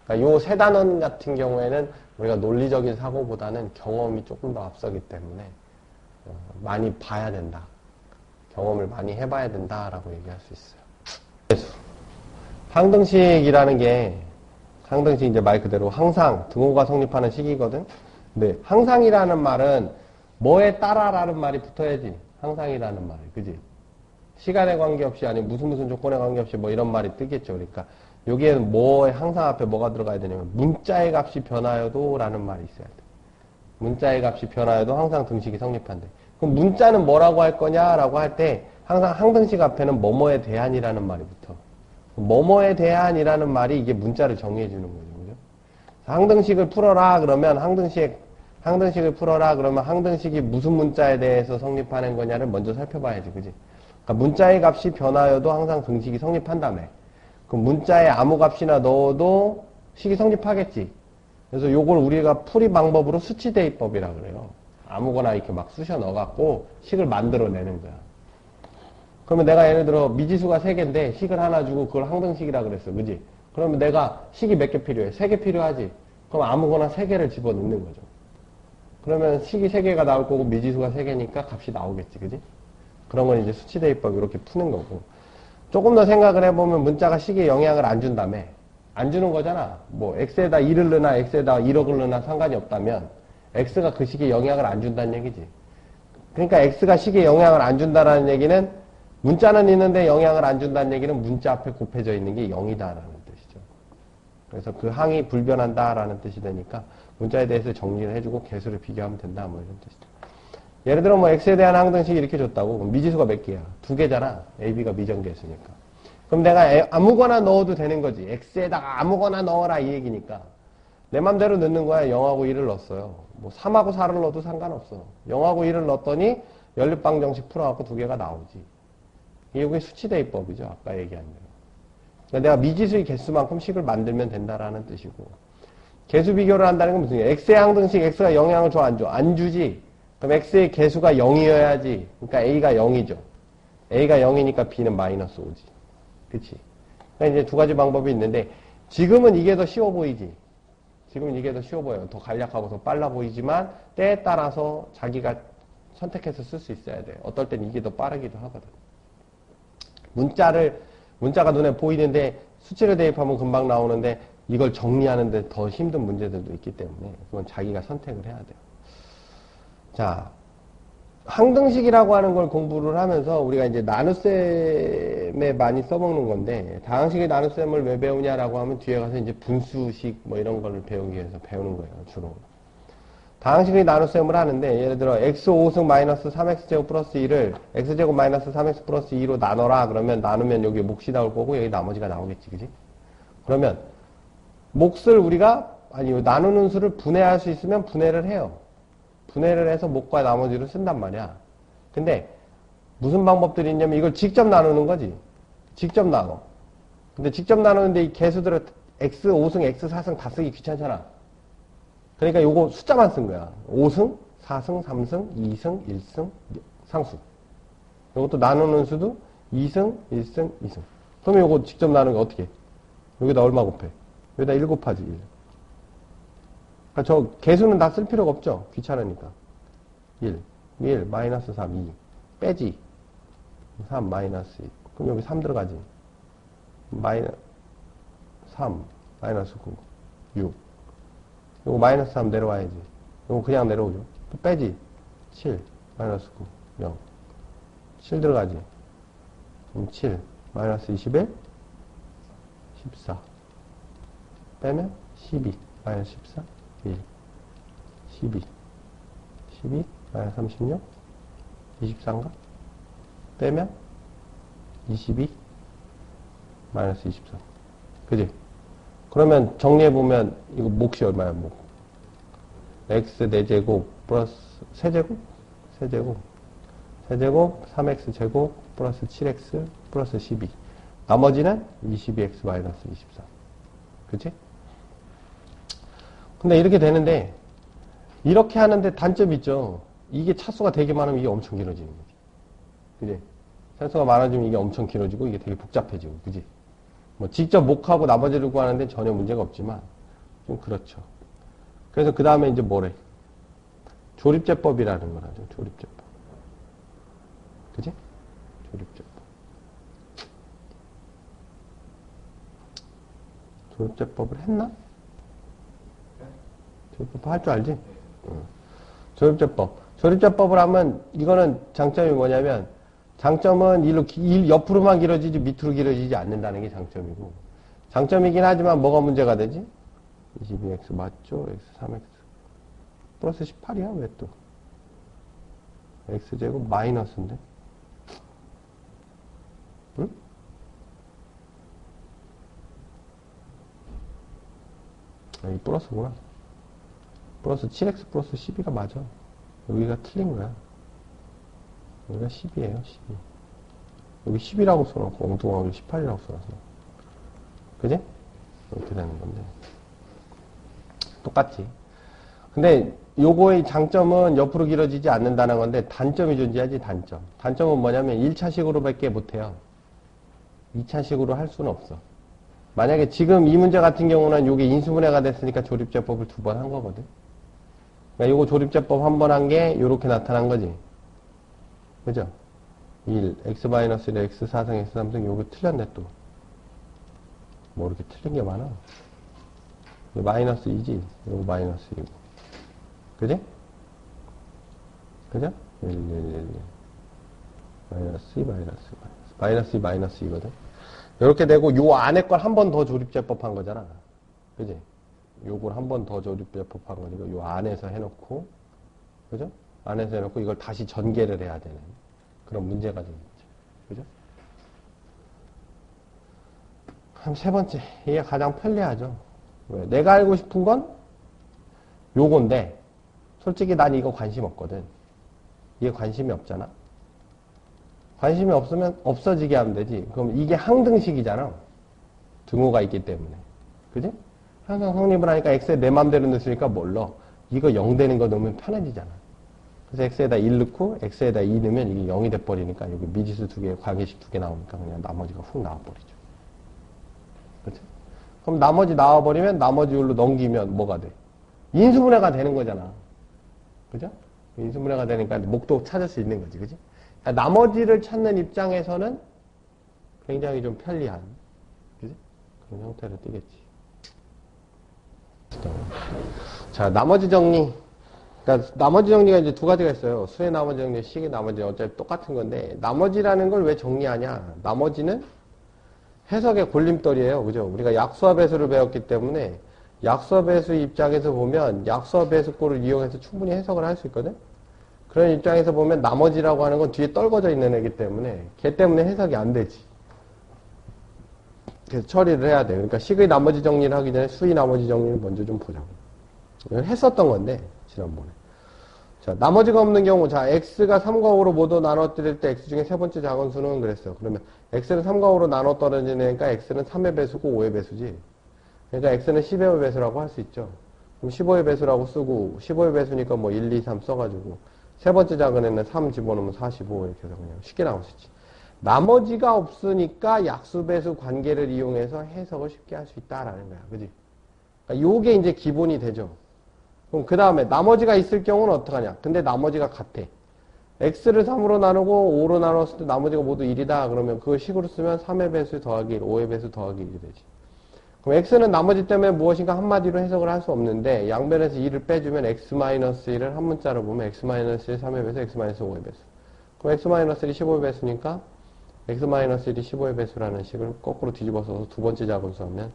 그러니까 요 세 단원 같은 경우에는 우리가 논리적인 사고보다는 경험이 조금 더 앞서기 때문에 많이 봐야 된다. 경험을 많이 해봐야 된다라고 얘기할 수 있어요. 항등식이라는 게, 항등식 이제 말 그대로 항상 등호가 성립하는 식이거든. 근데 항상이라는 말은 뭐에 따라라는 말이 붙어야지. 항상이라는 말이, 그지? 시간에 관계없이, 아니 무슨 조건에 관계없이 뭐 이런 말이 뜨겠죠. 그러니까 여기에는 뭐에 항상 앞에 뭐가 들어가야 되냐면 문자의 값이 변하여도 라는 말이 있어야 돼. 문자의 값이 변하여도 항상 등식이 성립한대. 그럼 문자는 뭐라고 할 거냐라고 할 때 항상 항등식 앞에는 뭐뭐에 대한이라는 말이 붙어. 뭐뭐에 대한이라는 말이 이게 문자를 정의해 주는 거죠. 그죠? 항등식을 풀어라 그러면 항등식을 풀어라 그러면 항등식이 무슨 문자에 대해서 성립하는 거냐를 먼저 살펴봐야지. 그지? 그러니까 문자의 값이 변하여도 항상 등식이 성립한다며. 그럼 문자에 아무 값이나 넣어도 식이 성립하겠지. 그래서 요걸 우리가 풀이 방법으로 수치대입법이라 그래요. 아무거나 이렇게 막 쑤셔 넣어갖고 식을 만들어내는 거야. 그러면 내가 예를 들어 미지수가 3개인데 식을 하나 주고 그걸 항등식이라 그랬어. 그지? 그러면 내가 식이 몇 개 필요해? 3개 필요하지? 그럼 아무거나 3개를 집어넣는 거죠. 그러면 식이 3개가 나올 거고 미지수가 3개니까 값이 나오겠지. 그지? 그런 건 이제 수치대입법 이렇게 푸는 거고. 조금 더 생각을 해보면 문자가 식에 영향을 안 준다며. 안 주는 거잖아. 뭐 x에다 1을 넣나 x에다 1억을 넣나 상관이 없다면 x가 그 식에 영향을 안 준다는 얘기지. 그러니까 x가 식에 영향을 안 준다라는 얘기는 문자는 있는데 영향을 안 준다는 얘기는 문자 앞에 곱해져 있는 게 0이다라는 뜻이죠. 그래서 그 항이 불변한다라는 뜻이 되니까 문자에 대해서 정리를 해주고 개수를 비교하면 된다 뭐 이런 뜻이죠. 예를 들어 뭐 x에 대한 항등식이 이렇게 줬다고. 그럼 미지수가 몇 개야? 2개잖아. a, b가 미정계수니까. 그럼 내가 아무거나 넣어도 되는 거지. x에다가 아무거나 넣어라 이 얘기니까. 내 맘대로 넣는 거야. 0하고 1을 넣었어요. 뭐 3하고 4를 넣어도 상관없어. 0하고 1을 넣었더니 연립방정식 풀어갖고 2개가 나오지. 이게 수치대입법이죠. 아까 얘기한 대로. 그러니까 내가 미지수의 개수만큼 식을 만들면 된다라는 뜻이고. 개수 비교를 한다는 건 무슨 얘기야? x의 항등식 x가 영향을 줘 안 줘? 안 주지. 그럼 x의 개수가 0이어야지. 그러니까 a가 0이죠. a가 0이니까 b는 마이너스 5지. 그치? 그러니까 이제 두 가지 방법이 있는데 지금은 이게 더 쉬워 보이지. 지금은 이게 더 쉬워 보여요. 더 간략하고 더 빨라 보이지만 때에 따라서 자기가 선택해서 쓸 수 있어야 돼. 어떨 땐 이게 더 빠르기도 하거든. 문자가 눈에 보이는데 수치를 대입하면 금방 나오는데 이걸 정리하는데 더 힘든 문제들도 있기 때문에 그건 자기가 선택을 해야 돼요. 자, 항등식이라고 하는 걸 공부를 하면서 우리가 이제 나눗셈에 많이 써먹는 건데 다항식의 나눗셈을 왜 배우냐라고 하면 뒤에 가서 이제 분수식 뭐 이런 걸 배우기 위해서 배우는 거예요, 주로. 다항식의 나눗셈을 하는데 예를 들어 x 5승 마이너스 3x제곱 플러스 2를 x제곱 마이너스 3x 플러스 2로 나눠라 그러면 나누면 여기 몫이 나올 거고 여기 나머지가 나오겠지, 그지? 그러면 몫을 우리가 나누는 수를 분해할 수 있으면 분해를 해요. 분해를 해서 몫과 나머지를 쓴단 말이야. 근데 무슨 방법들이 있냐면 이걸 직접 나누는 거지. 직접 나눠. 근데 직접 나누는데 이 개수들을 x 5승, x 4승 다 쓰기 귀찮잖아. 그러니까 요거 숫자만 쓴 거야. 5승, 4승, 3승, 2승, 1승, 상수. 요것도 나누는 수도 2승, 1승, 2승. 그러면 요거 직접 나누는 게 어떻게 해? 여기다 얼마 곱해? 여기다 1 곱하지 1. 그러니까 저 개수는 다 쓸 필요가 없죠. 귀찮으니까. 1, 마이너스 3, 2. 빼지. 3, 마이너스 2. 그럼 여기 3 들어가지. 3, 마이너스 9, 6. 요거 마이너스 3 내려와야지. 요거 그냥 내려오죠. 또 빼지. 7, 마이너스 9, 0. 7 들어가지. 그럼 7, 마이너스 21, 14. 빼면 12, 마이너스 14, 1. 12. 12 마이너스 36 24인가? 빼면 22 마이너스 24. 그지? 그러면 정리해보면 이거 몫이 얼마야? 몫 x 4제곱 플러스 세제곱 3x 제곱 플러스 7x 플러스 12. 나머지는 22x 마이너스 24. 그치? 근데 이렇게 되는데, 이렇게 하는데 단점이 있죠. 이게 차수가 되게 많으면 이게 엄청 길어지는 거지. 그지? 차수가 많아지면 이게 엄청 길어지고 이게 되게 복잡해지고. 그지? 뭐 직접 목하고 나머지를 구하는데 전혀 문제가 없지만 좀 그렇죠. 그래서 그 다음에 이제 뭐래? 조립제법이라는 걸 하죠. 조립제법. 그지? 조립제법. 조립제법을 했나? 조립제법 할 줄 알지? 조립제법. 조립제법을 하면 이거는 장점이 뭐냐면 장점은 옆으로만 길어지지 밑으로 길어지지 않는다는 게 장점이고 장점이긴 하지만 뭐가 문제가 되지? 22x 맞죠? x 3x 플러스 18이야 왜 또? x제곱 마이너스인데? 응? 여기 플러스구나. 플러스 7x 플러스 12가 맞아. 여기가 틀린 거야. 여기가 10이에요, 12. 여기 10이라고 써놓고, 엉뚱하게 18이라고 써놨어. 그지? 이렇게 되는 건데. 똑같지. 근데, 요거의 장점은 옆으로 길어지지 않는다는 건데, 단점이 존재하지, 단점. 단점은 뭐냐면, 1차식으로 밖에 못해요. 2차식으로 할 수는 없어. 만약에 지금 이 문제 같은 경우는 요게 인수분해가 됐으니까 조립제법을 2번 한 거거든. 그러니까 요거 조립제법 한 번 한 게 요렇게 나타난 거지. 그죠? 1, x-1, x 4승, x 3승 요거 틀렸네 또. 뭐 이렇게 틀린 게 많아. 마이너스 2지. 요거 마이너스 2고. 그지? 그죠? 1, 1, 1, 1. 마이너스 2, 마이너스 2, 마이너스 2, 마이너스 2거든. 이렇게 되고 요 안에 걸 한 번 더 조립제법 한 거잖아. 그지? 요걸 한 번 더 조립제법 한 거니까 요 안에서 해놓고 그죠? 안에서 해놓고 이걸 다시 전개를 해야 되는 그런 문제가 좀 있죠. 그죠? 그럼 세 번째 이게 가장 편리하죠. 왜? 내가 알고 싶은 건 요건데 솔직히 난 이거 관심 없거든. 이게 관심이 없잖아. 관심이 없으면 없어지게 하면 되지. 그럼 이게 항등식이잖아. 등호가 있기 때문에. 그지? 항상 성립을 하니까 x에 내 맘대로 넣으니까 뭘 넣어? 이거 0 되는 거 넣으면 편해지잖아. 그래서 x에다 1 넣고 x에다 2 넣으면 이게 0이 돼버리니까 여기 미지수 2개, 관계식 2개 나오니까 그냥 나머지가 훅 나와버리죠. 그렇죠? 그럼 나머지 나와버리면 나머지 율로 넘기면 뭐가 돼? 인수분해가 되는 거잖아. 그죠? 인수분해가 되니까 목도 찾을 수 있는 거지. 그지? 나머지를 찾는 입장에서는 굉장히 좀 편리한 그지? 그런 형태로 뜨겠지. 자, 나머지 정리. 그러니까 나머지 정리가 이제 두 가지가 있어요. 수의 나머지 정리, 식의 나머지 정리. 어차피 똑같은 건데 나머지라는 걸 왜 정리하냐? 나머지는 해석의 골림돌이에요. 그죠? 우리가 약수와 배수를 배웠기 때문에 약수와 배수 입장에서 보면 약수와 배수꼴을 이용해서 충분히 해석을 할 수 있거든? 그런 입장에서 보면 나머지라고 하는 건 뒤에 떨궈져 있는 애기 때문에 걔 때문에 해석이 안 되지. 그래서 처리를 해야 돼. 그러니까 식의 나머지 정리를 하기 전에 수의 나머지 정리를 먼저 좀 보자고. 이걸 했었던 건데 지난번에. 자, 나머지가 없는 경우, 자, x가 3과 5로 모두 나눠 떨어질 때 x 중에 세 번째 작은 수는 그랬어요. 그러면 x는 3과 5로 나눠 떨어지니까 x는 3의 배수고 5의 배수지. 그러니까 x는 10의 배수라고 할 수 있죠. 그럼 15의 배수라고 쓰고 15의 배수니까 뭐 1, 2, 3 써가지고 세 번째 작은 애는 3 집어넣으면 45 이렇게 해서 그냥 쉽게 나올 수 있지. 나머지가 없으니까 약수배수 관계를 이용해서 해석을 쉽게 할 수 있다라는 거야. 그지? 그러니까 요게 이제 기본이 되죠. 그럼 그 다음에 나머지가 있을 경우는 어떡하냐? 근데 나머지가 같아. x를 3으로 나누고 5로 나눴을 때 나머지가 모두 1이다. 그러면 그걸 식으로 쓰면 3의 배수 더하기 1, 5의 배수 더하기 1이 되지. 그럼 x는 나머지 때문에 무엇인가 한마디로 해석을 할 수 없는데 양변에서 2를 빼주면 x-1을 한 문자로 보면 x-1 3의 배수, x-5의 배수. 그럼 x-1이 15의 배수니까 x-1이 15의 배수라는 식을 거꾸로 뒤집어서 두 번째 작은수 하면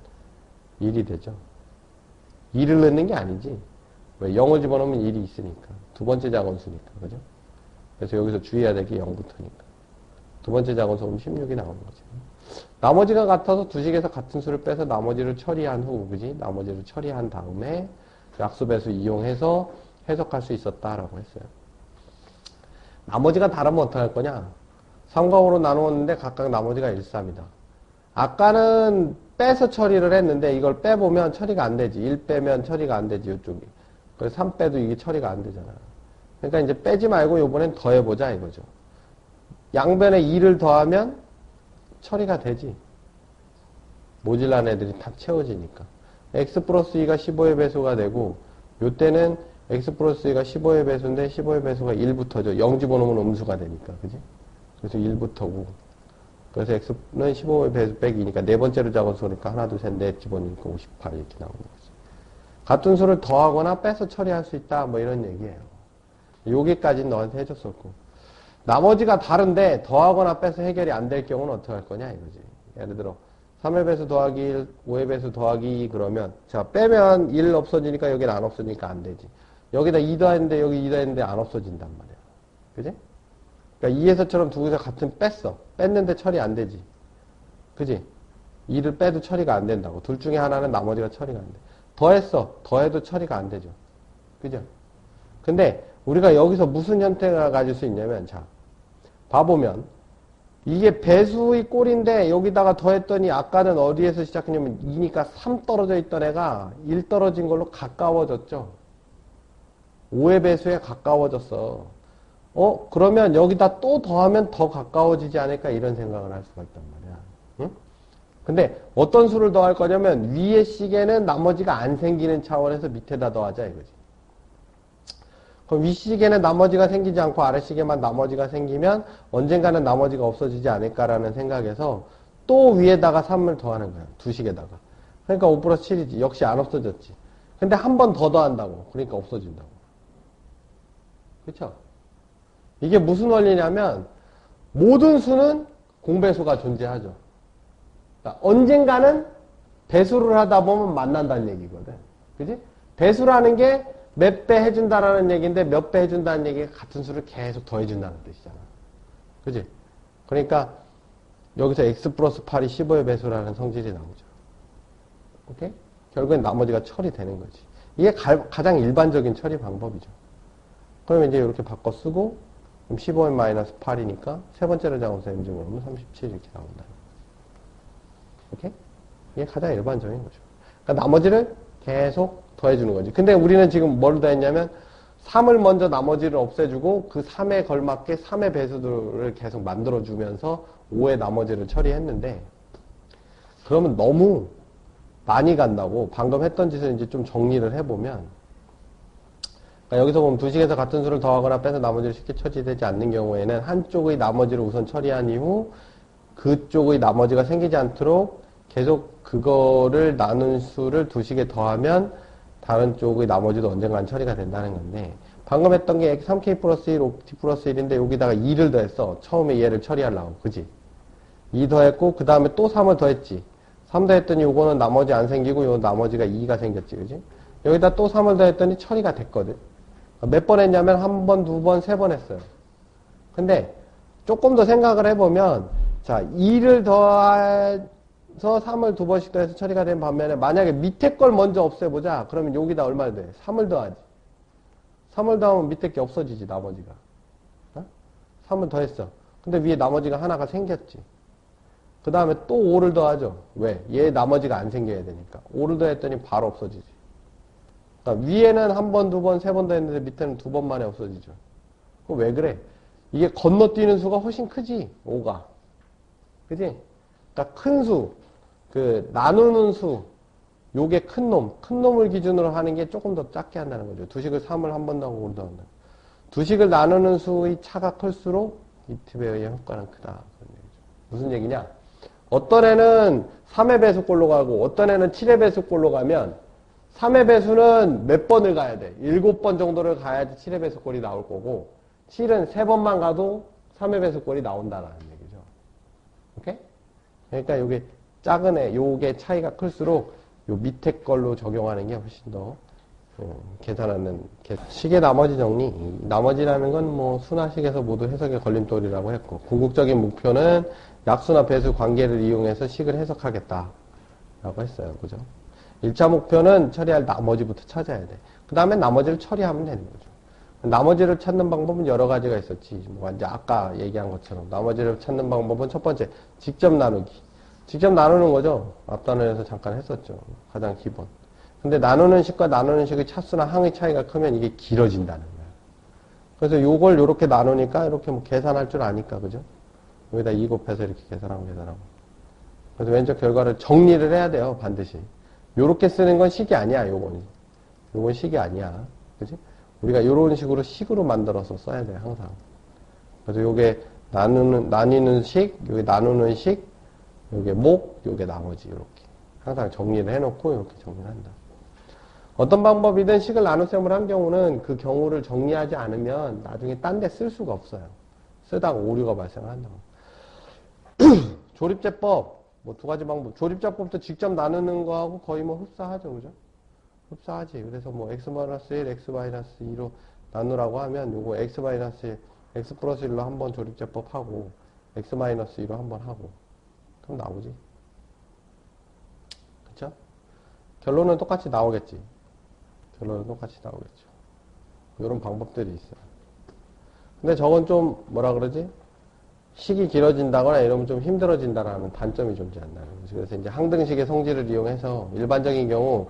1이 되죠. 2를 넣는 게 아니지. 왜? 0을 집어넣으면 1이 있으니까. 두 번째 작원수니까. 그죠? 그래서 여기서 주의해야 될 게 0부터니까. 두 번째 작원수 오면 16이 나오는 거지. 나머지가 같아서 두 식에서 같은 수를 빼서 나머지를 처리한 후, 그지? 나머지를 처리한 다음에 약수배수 이용해서 해석할 수 있었다라고 했어요. 나머지가 다르면 어떻게 할 거냐? 3과 5로 나누었는데 각각 나머지가 1, 3이다. 아까는 빼서 처리를 했는데 이걸 빼보면 처리가 안 되지. 1 빼면 처리가 안 되지, 이쪽이. 그래서 3 빼도 이게 처리가 안 되잖아. 그러니까 이제 빼지 말고 요번엔 더해보자 이거죠. 양변에 2를 더하면 처리가 되지. 모질란 애들이 다 채워지니까. x 플러스 2가 15의 배수가 되고 요때는 x 플러스 2가 15의 배수인데 15의 배수가 1부터죠. 0 집어넣으면 음수가 되니까. 그지? 그래서 1부터고 그래서 x는 15의 배수 빼기 2니까 네 번째로 작은수니까 하나, 둘, 셋, 넷 집어넣으니까 58 이렇게 나오는 거지. 같은 수를 더하거나 빼서 처리할 수 있다. 뭐 이런 얘기예요. 여기까지는 너한테 해줬었고. 나머지가 다른데 더하거나 빼서 해결이 안 될 경우는 어떻게 할 거냐 이거지. 예를 들어 3의 배수 더하기 1, 5의 배수 더하기 2 그러면 자 빼면 1 없어지니까 여기는 안 없어지니까 안 되지. 여기다 2 더했는데 여기 2 더했는데 안 없어진단 말이야. 그지? 그러니까 2에서처럼 두 개서 같은 뺐어. 뺐는데 처리 안 되지. 그지? 2를 빼도 처리가 안 된다고. 둘 중에 하나는 나머지가 처리가 안 돼. 더했어. 더해도 처리가 안 되죠. 그죠? 근데 우리가 여기서 무슨 형태가 가질 수 있냐면 자 봐보면 이게 배수의 꼴인데 여기다가 더했더니 아까는 어디에서 시작했냐면 2니까 3 떨어져 있던 애가 1 떨어진 걸로 가까워졌죠. 5의 배수에 가까워졌어. 그러면 여기다 또 더하면 더 가까워지지 않을까 이런 생각을 할 수가 있단 말이야. 응? 근데 어떤 수를 더할 거냐면 위의 식에는 나머지가 안 생기는 차원에서 밑에다 더하자 이거지. 그럼 윗식에는 나머지가 생기지 않고 아래식에만 나머지가 생기면 언젠가는 나머지가 없어지지 않을까라는 생각에서 또 위에다가 3을 더하는 거야. 두 식에다가. 그러니까 5 플러스 7이지. 역시 안 없어졌지. 근데 한 번 더 더한다고. 그러니까 없어진다고. 그쵸? 이게 무슨 원리냐면 모든 수는 공배수가 존재하죠. 그러니까 언젠가는 배수를 하다 보면 만난다는 얘기거든. 그지? 배수라는 게 몇 배 해준다라는 얘기인데 몇 배 해준다는 얘기가 같은 수를 계속 더해준다는 뜻이잖아. 그지? 그러니까 여기서 x 플러스 8이 15의 배수라는 성질이 나오죠. 오케이? 결국엔 나머지가 처리되는 거지. 이게 가장 일반적인 처리 방법이죠. 그러면 이제 이렇게 바꿔 쓰고 그럼 15의 마이너스 8이니까 세 번째로 작업해서 m증으로 37 이렇게 나온다. 오케이? 이게 가장 일반적인 거죠. 그러니까 나머지를 계속 더해주는 거지. 근데 우리는 지금 뭘 더했냐면 3을 먼저 나머지를 없애주고 그 3에 걸맞게 3의 배수들을 계속 만들어주면서 5의 나머지를 처리했는데 그러면 너무 많이 간다고 방금 했던 짓을 이제 좀 정리를 해보면 그러니까 여기서 보면 두 식에서 같은 수를 더하거나 빼서 나머지를 쉽게 처리되지 않는 경우에는 한쪽의 나머지를 우선 처리한 이후 그쪽의 나머지가 생기지 않도록 계속 그거를 나눈 수를 두 식에 더하면 다른 쪽의 나머지도 언젠간 처리가 된다는 건데 방금 했던 게 3k 플러스 1, 5t 플러스 1인데 여기다가 2를 더했어. 처음에 얘를 처리하려고. 그지? 2 더했고 그 다음에 또 3을 더했지. 3 더했더니 요거는 나머지 안 생기고 요 나머지가 2가 생겼지. 그지? 여기다 또 3을 더했더니 처리가 됐거든. 몇 번 했냐면 한 번, 두 번, 세 번 했어요. 근데 조금 더 생각을 해보면 자 2를 더해서 3을 두 번씩 더해서 처리가 된 반면에 만약에 밑에 걸 먼저 없애보자. 그러면 여기다 얼마를 더해? 3을 더하지. 3을 더하면 밑에 게 없어지지 나머지가. 3을 더했어. 근데 위에 나머지가 하나가 생겼지. 그 다음에 또 5를 더하죠. 왜? 얘 나머지가 안 생겨야 되니까. 5를 더했더니 바로 없어지지. 그러니까 위에는 한 번, 두 번, 세 번 더했는데 밑에는 두 번 만에 없어지죠. 그럼 왜 그래? 이게 건너뛰는 수가 훨씬 크지. 5가. 그지? 그러니까 큰 수, 나누는 수, 요게 큰 놈을 기준으로 하는 게 조금 더 작게 한다는 거죠. 두식을 3을 한 번 더 하고 5를 더 한다. 두식을 나누는 수의 차가 클수록 이트배의 효과는 크다. 그런 얘기죠. 무슨 얘기냐? 어떤 애는 3의 배수꼴로 가고 어떤 애는 7의 배수꼴로 가면 3의 배수는 몇 번을 가야 돼? 7번 정도를 가야지 7의 배수꼴이 나올 거고 7은 3번만 가도 3의 배수꼴이 나온다라는 얘기죠. 오케이? 그러니까 요게 작은 애, 요게 차이가 클수록 요 밑에 걸로 적용하는 게 훨씬 더 계산하는 식의 나머지 정리. 나머지라는 건 뭐 순화식에서 모두 해석의 걸림돌이라고 했고, 궁극적인 목표는 약수나 배수 관계를 이용해서 식을 해석하겠다 라고 했어요. 그죠? 1차 목표는 처리할 나머지부터 찾아야 돼. 그 다음에 나머지를 처리하면 되는 거죠. 나머지를 찾는 방법은 여러 가지가 있었지. 뭐 이제 아까 얘기한 것처럼 나머지를 찾는 방법은 첫 번째 직접 나누기. 직접 나누는 거죠. 앞단원에서 잠깐 했었죠. 가장 기본. 근데 나누는 식과 나누는 식의 차수나 항의 차이가 크면 이게 길어진다는 거야. 그래서 요걸 요렇게 나누니까 이렇게 뭐 계산할 줄 아니까, 그죠? 여기다 2 곱해서 이렇게 계산하고. 그래서 왼쪽 결과를 정리를 해야 돼요, 반드시. 요렇게 쓰는 건 식이 아니야, 요건. 요건 식이 아니야. 그지? 우리가 요런 식으로 식으로 만들어서 써야 돼, 항상. 그래서 요게 나누는 식, 요게 나누는 식, 요게 목, 요게 나머지, 요렇게. 항상 정리를 해놓고 이렇게 정리를 한다. 어떤 방법이든 식을 나눗셈을 한 경우는 그 경우를 정리하지 않으면 나중에 딴 데 쓸 수가 없어요. 쓰다가 오류가 발생을 한다고. 조립제법, 뭐 두 가지 방법. 조립제법도 직접 나누는 거하고 거의 뭐 흡사하죠, 그죠? 흡사하지. 그래서 뭐 x-1, x-2로 나누라고 하면 요거 x-1, x 플러스 1로 한번 조립제법 하고 x-2로 한번 하고 그럼 나오지. 그쵸? 결론은 똑같이 나오겠지. 결론은 똑같이 나오겠죠. 이런 방법들이 있어요. 근데 저건 좀 뭐라 그러지? 식이 길어진다거나 이러면 좀 힘들어진다라는 단점이 존재한다는 거죠. 그래서 이제 항등식의 성질을 이용해서 일반적인 경우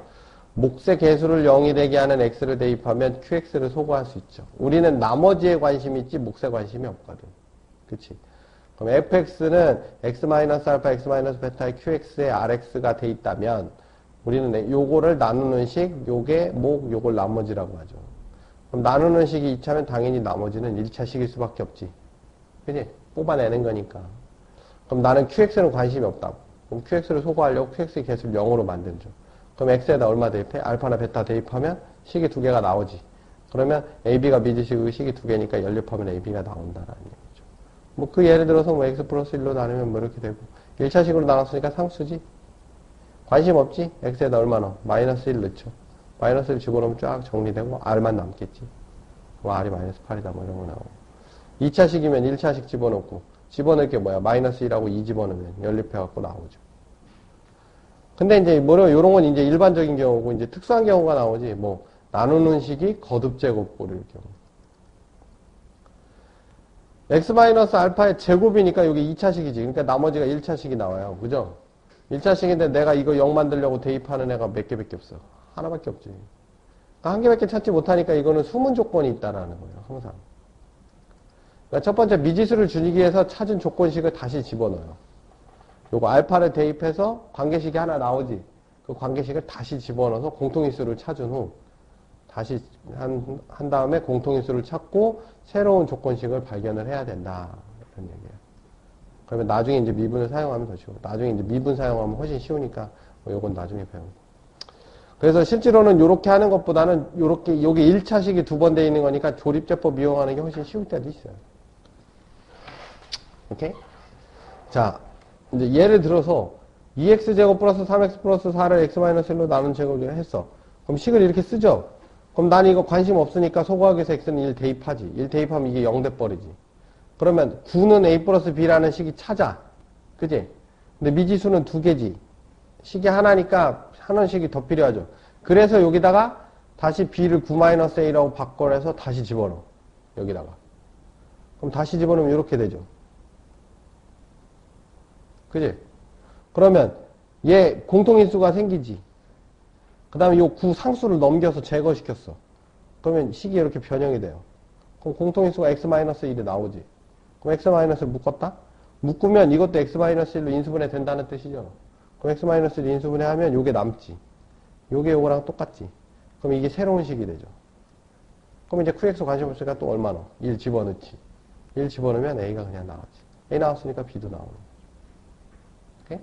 몫의 개수를 0이 되게 하는 x를 대입하면 qx를 소거할 수 있죠. 우리는 나머지에 관심이 있지 몫에 관심이 없거든. 그치? 그럼 fx는 x-알파, x-베타의 qx에 rx가 돼 있다면 우리는 요거를 나누는 식, 요게 목, 요걸 나머지라고 하죠. 그럼 나누는 식이 2차면 당연히 나머지는 1차 식일 수밖에 없지. 그치? 뽑아내는 거니까. 그럼 나는 qx는 관심이 없다고. 그럼 qx를 소거하려고 qx의 개수를 0으로 만들죠. 그럼 x에다 얼마 대입해? 알파나 베타 대입하면 식이 두 개가 나오지. 그러면 ab가 미지식의 식이 두 개니까 연립하면 ab가 나온다라는 얘기죠. 뭐 그 예를 들어서 뭐 x 플러스 1로 나누면 뭐 이렇게 되고 1차식으로 나눴으니까 상수지. 관심 없지? x에다 얼마 넣어? 마이너스 1 넣죠. 마이너스 1 집어넣으면 쫙 정리되고 r만 남겠지. 뭐 r이 마이너스 8이다 뭐 이런 거 나오고. 2차식이면 1차식 집어넣고 집어넣을 게 뭐야? 마이너스 1하고 2 집어넣으면 연립해갖고 나오죠. 근데 이제 뭐로 요런 건 이제 일반적인 경우고 이제 특수한 경우가 나오지. 뭐 나누는 식이 거듭 제곱꼴일 경우. x-알파의 제곱이니까 여기 2차식이지. 그러니까 나머지가 1차식이 나와요. 그죠? 1차식인데 내가 이거 0 만들려고 대입하는 애가 몇 개밖에 없어. 하나밖에 없지. 그러니까 한 개밖에 찾지 못하니까 이거는 숨은 조건이 있다라는 거예요. 항상. 그러니까 첫 번째 미지수를 주기 위해서 찾은 조건식을 다시 집어넣어요. 요거 알파를 대입해서 관계식이 하나 나오지. 그 관계식을 다시 집어넣어서 공통인수를 찾은 후 다시 한 다음에 공통인수를 찾고 새로운 조건식을 발견을 해야 된다. 이런 얘기예요. 그러면 나중에 이제 미분을 사용하면 더 쉬워. 나중에 이제 미분 사용하면 훨씬 쉬우니까 뭐 요건 나중에 배우고. 그래서 실제로는 요렇게 하는 것보다는 요렇게 여기 1차식이 두 번 돼 있는 거니까 조립제법 이용하는 게 훨씬 쉬울 때도 있어요. 오케이? 자, 이제 예를 들어서 2x제곱 플러스 3x 플러스 4를 x-1로 나눈 제곱을 했어. 그럼 식을 이렇게 쓰죠? 그럼 난 이거 관심 없으니까 소거하기 위해서 x는 1 대입하지. 1 대입하면 이게 0 돼버리지. 그러면 9는 a 플러스 b라는 식이 찾아. 그지? 근데 미지수는 두 개지. 식이 하나니까 하는 식이 더 필요하죠. 그래서 여기다가 다시 b를 9-a라고 바꿔서 다시 집어넣어. 여기다가. 그럼 다시 집어넣으면 이렇게 되죠. 그지? 그러면 얘 공통인수가 생기지. 그 다음에 요 9 상수를 넘겨서 제거시켰어. 그러면 식이 이렇게 변형이 돼요. 그럼 공통인수가 x-1이 나오지. 그럼 x-를 묶었다? 묶으면 이것도 x-1로 인수분해 된다는 뜻이죠. 그럼 x-를 인수분해 하면 요게 남지. 요게 요거랑 똑같지. 그럼 이게 새로운 식이 되죠. 그럼 이제 qx 관심 없으니까 또 얼마 넣어? 1 집어넣지. 1 집어넣으면 a가 그냥 나왔지. a 나왔으니까 b도 나오는 거죠. 오케이?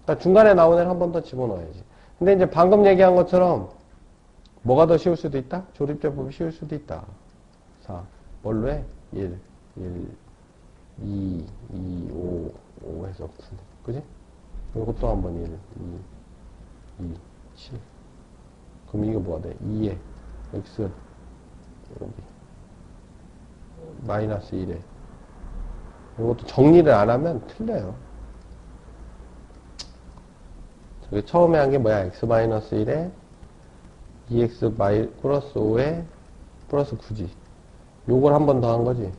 그러니까 중간에 나오는 애를 한 번 더 집어넣어야지. 근데 이제 방금 얘기한 것처럼 뭐가 더 쉬울 수도 있다? 조립제법이 쉬울 수도 있다. 자, 뭘로 해? 1, 2, 5 해서 9. 그지? 이것도 한번 1, 2, 7. 그럼 이거 뭐가 돼? 2에 x 여기 마이너스 1에 이것도 정리를 안 하면 틀려요. 저기 처음에 한 게 뭐야? x 마이너스 1에 2x 플러스 5에 플러스 9지. 요걸 한 번 더 한 거지.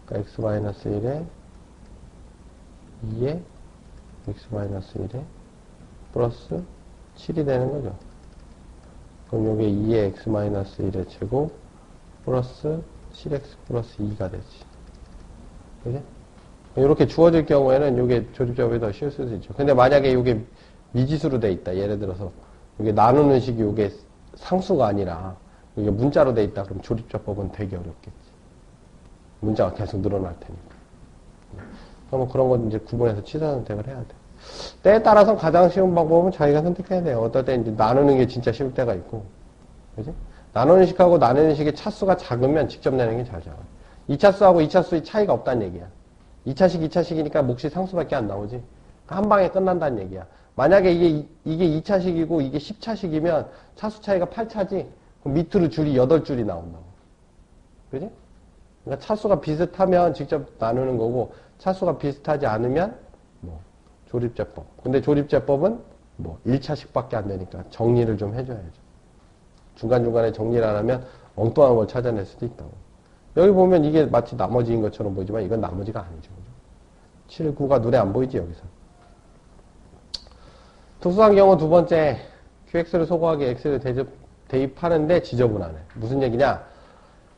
그러니까 x 마이너스 1에 2에 x 마이너스 1에 플러스 7이 되는 거죠. 그럼 요게 2에 x 마이너스 1의 제곱 플러스 7x 플러스 2가 되지. 그지? 이렇게 주어질 경우에는 요게 조립작업이 더 쉬울 수도 있죠. 근데 만약에 요게 미지수로 돼 있다. 예를 들어서 요게 나누는 식이 요게 상수가 아니라 이게 문자로 돼 있다. 그럼 조립작법은 되게 어렵겠지. 문자가 계속 늘어날 테니까. 그러면 그런 건 이제 구분해서 취사 선택을 해야 돼. 때에 따라서 가장 쉬운 방법은 자기가 선택해야 돼요. 어떨 때 이제 나누는 게 진짜 쉬울 때가 있고. 그지? 나누는 식하고 나누는 식의 차수가 작으면 직접 내는 게 잘 작아. 2차수하고 2차수의 차이가 없다는 얘기야. 2차식, 2차식이니까 몫이 상수밖에 안 나오지. 한 방에 끝난다는 얘기야. 만약에 이게 2차식이고 이게 10차식이면 차수 차이가 8차지. 그럼 밑으로 줄이 8줄이 나온다고. 그지? 그러니까 차수가 비슷하면 직접 나누는 거고, 차수가 비슷하지 않으면, 뭐, 조립제법. 근데 조립제법은, 뭐, 1차식밖에 안 되니까 정리를 좀 해줘야죠. 중간중간에 정리를 안 하면 엉뚱한 걸 찾아낼 수도 있다고. 여기 보면 이게 마치 나머지인 것처럼 보이지만 이건 나머지가 아니죠. 7, 9가 눈에 안 보이지, 여기서. 특수한 경우 두 번째, QX를 소거하기 X를 대입하는데 지저분하네. 무슨 얘기냐?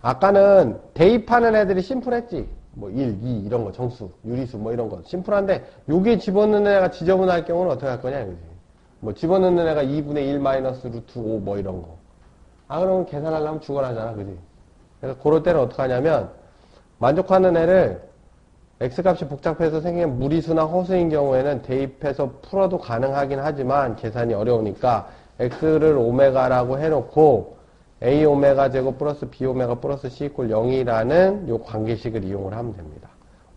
아까는 대입하는 애들이 심플했지. 뭐 1, 2 이런 거, 정수, 유리수 뭐 이런 거 심플한데 요게 집어넣는 애가 지저분할 경우는 어떻게 할 거냐 이거지. 뭐 집어넣는 애가 2분의 1 마이너스 루트 5 뭐 이런 거. 그러면 계산하려면 죽어나잖아, 그지? 그래서 그럴 때는 어떻게 하냐면 만족하는 애를 x값이 복잡해서 생긴 무리수나 허수인 경우에는 대입해서 풀어도 가능하긴 하지만 계산이 어려우니까 x를 오메가라고 해놓고 a 오메가 제곱 플러스 b 오메가 플러스 c 이퀄 0이라는 요 관계식을 이용을 하면 됩니다.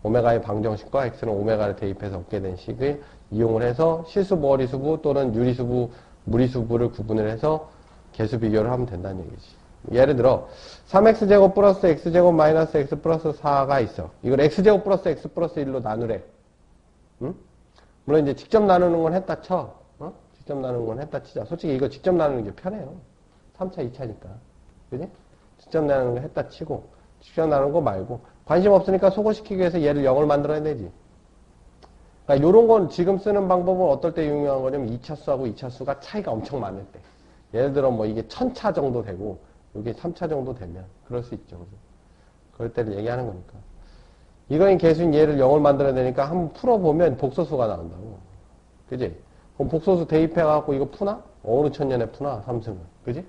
오메가의 방정식과 x는 오메가를 대입해서 얻게 된 식을 이용을 해서 실수부, 어리수부 또는 유리수부, 무리수부를 구분을 해서 개수 비교를 하면 된다는 얘기지. 예를 들어 3x제곱 플러스 x제곱 마이너스 x 플러스 4가 있어. 이걸 x제곱 플러스 x 플러스 1로 나누래. 응? 물론 이제 직접 나누는 건 했다 쳐. 직접 나누는 건 했다 치자. 솔직히 이거 직접 나누는 게 편해요. 3차, 2차니까. 그지? 직접 나누는 거 했다 치고 직접 나누는 거 말고 관심 없으니까 소거시키기 위해서 얘를 0을 만들어야 되지. 그러니까 요런 건 지금 쓰는 방법은 어떨 때 유명한 거냐면 2차수하고 2차수가 차이가 엄청 많을 때. 예를 들어 뭐 이게 1000차 정도 되고 이게 3차 정도 되면 그럴 수 있죠. 그죠? 그럴 때를 얘기하는 거니까. 이거인 개수인 얘를 0을 만들어야 되니까 한번 풀어보면 복소수가 나온다고. 그지? 그럼 복소수 대입해갖고 이거 푸나? 어느 천년에 푸나? 삼승은. 그지?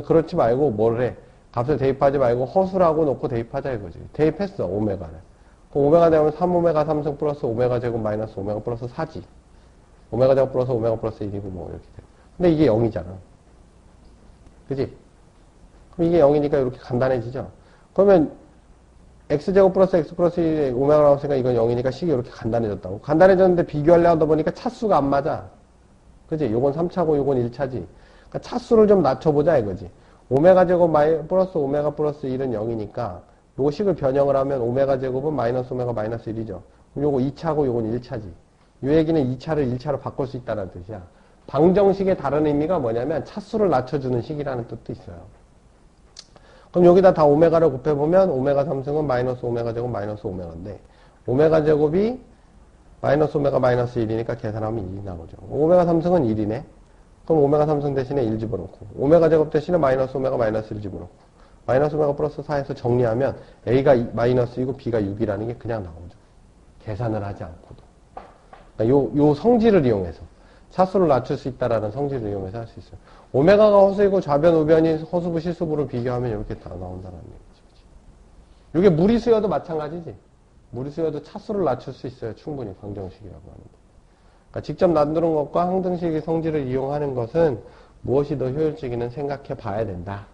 그렇지 말고 뭘 해? 값을 대입하지 말고 허수라고 놓고 대입하자 이거지. 대입했어, 오메가를. 그럼 오메가 되면 3오메가 3승 플러스 오메가 제곱 마이너스 오메가 플러스 4지. 오메가 제곱 플러스 오메가 플러스 1이고 뭐 이렇게 돼. 근데 이게 0이잖아. 그지? 그럼 이게 0이니까 이렇게 간단해지죠? 그러면 x제곱 플러스 x 플러스 1에 오메가 나왔으니까 이건 0이니까 식이 이렇게 간단해졌다고. 간단해졌는데 비교하려다 보니까 차수가 안 맞아. 그지? 요건 3차고 요건 1차지. 그러니까 차수를 좀 낮춰보자 이거지. 오메가 제곱 플러스 오메가 플러스 1은 0이니까 요거 식을 변형을 하면 오메가 제곱은 마이너스 오메가 마이너스 1이죠. 그럼 요거 2차고 요건 1차지. 요 얘기는 2차를 1차로 바꿀 수 있다는 뜻이야. 방정식의 다른 의미가 뭐냐면 차수를 낮춰주는 식이라는 뜻도 있어요. 그럼 여기다 다 오메가를 곱해보면 오메가 3승은 마이너스 오메가 제곱 마이너스 오메가인데 오메가 제곱이 마이너스 오메가 마이너스 1이니까 계산하면 1이 나오죠. 오메가 3승은 1이네. 그럼 오메가 3승 대신에 1 집어넣고 오메가 제곱 대신에 마이너스 오메가 마이너스 1 집어넣고 마이너스 오메가 플러스 4에서 정리하면 A가 마이너스이고 B가 6이라는 게 그냥 나오죠. 계산을 하지 않고도. 그러니까 요 성질을 이용해서 차수를 낮출 수 있다라는 성질을 이용해서 할 수 있어요. 오메가가 허수이고 좌변, 우변이 허수부, 실수부를 비교하면 이렇게 다 나온다는 얘기죠. 이게 무리수여도 마찬가지지. 무리수여도 차수를 낮출 수 있어요. 충분히 방정식이라고 하는데. 그러니까 직접 만드는 것과 항등식의 성질을 이용하는 것은 무엇이 더 효율적이는 생각해 봐야 된다.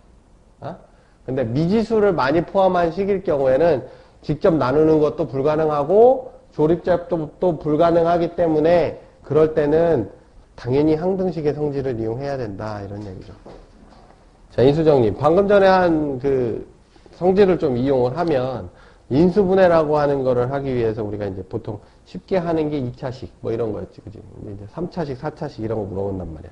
근데 미지수를 많이 포함한 식일 경우에는 직접 나누는 것도 불가능하고 조립제법도 불가능하기 때문에 그럴 때는 당연히 항등식의 성질을 이용해야 된다 이런 얘기죠. 자, 자, 인수정리. 방금 전에 한 그 성질을 좀 이용을 하면 인수분해라고 하는 거를 하기 위해서 우리가 이제 보통 쉽게 하는 게 2차식 뭐 이런 거였지, 그지? 이제 3차식, 4차식 이런 거 물어본단 말이야.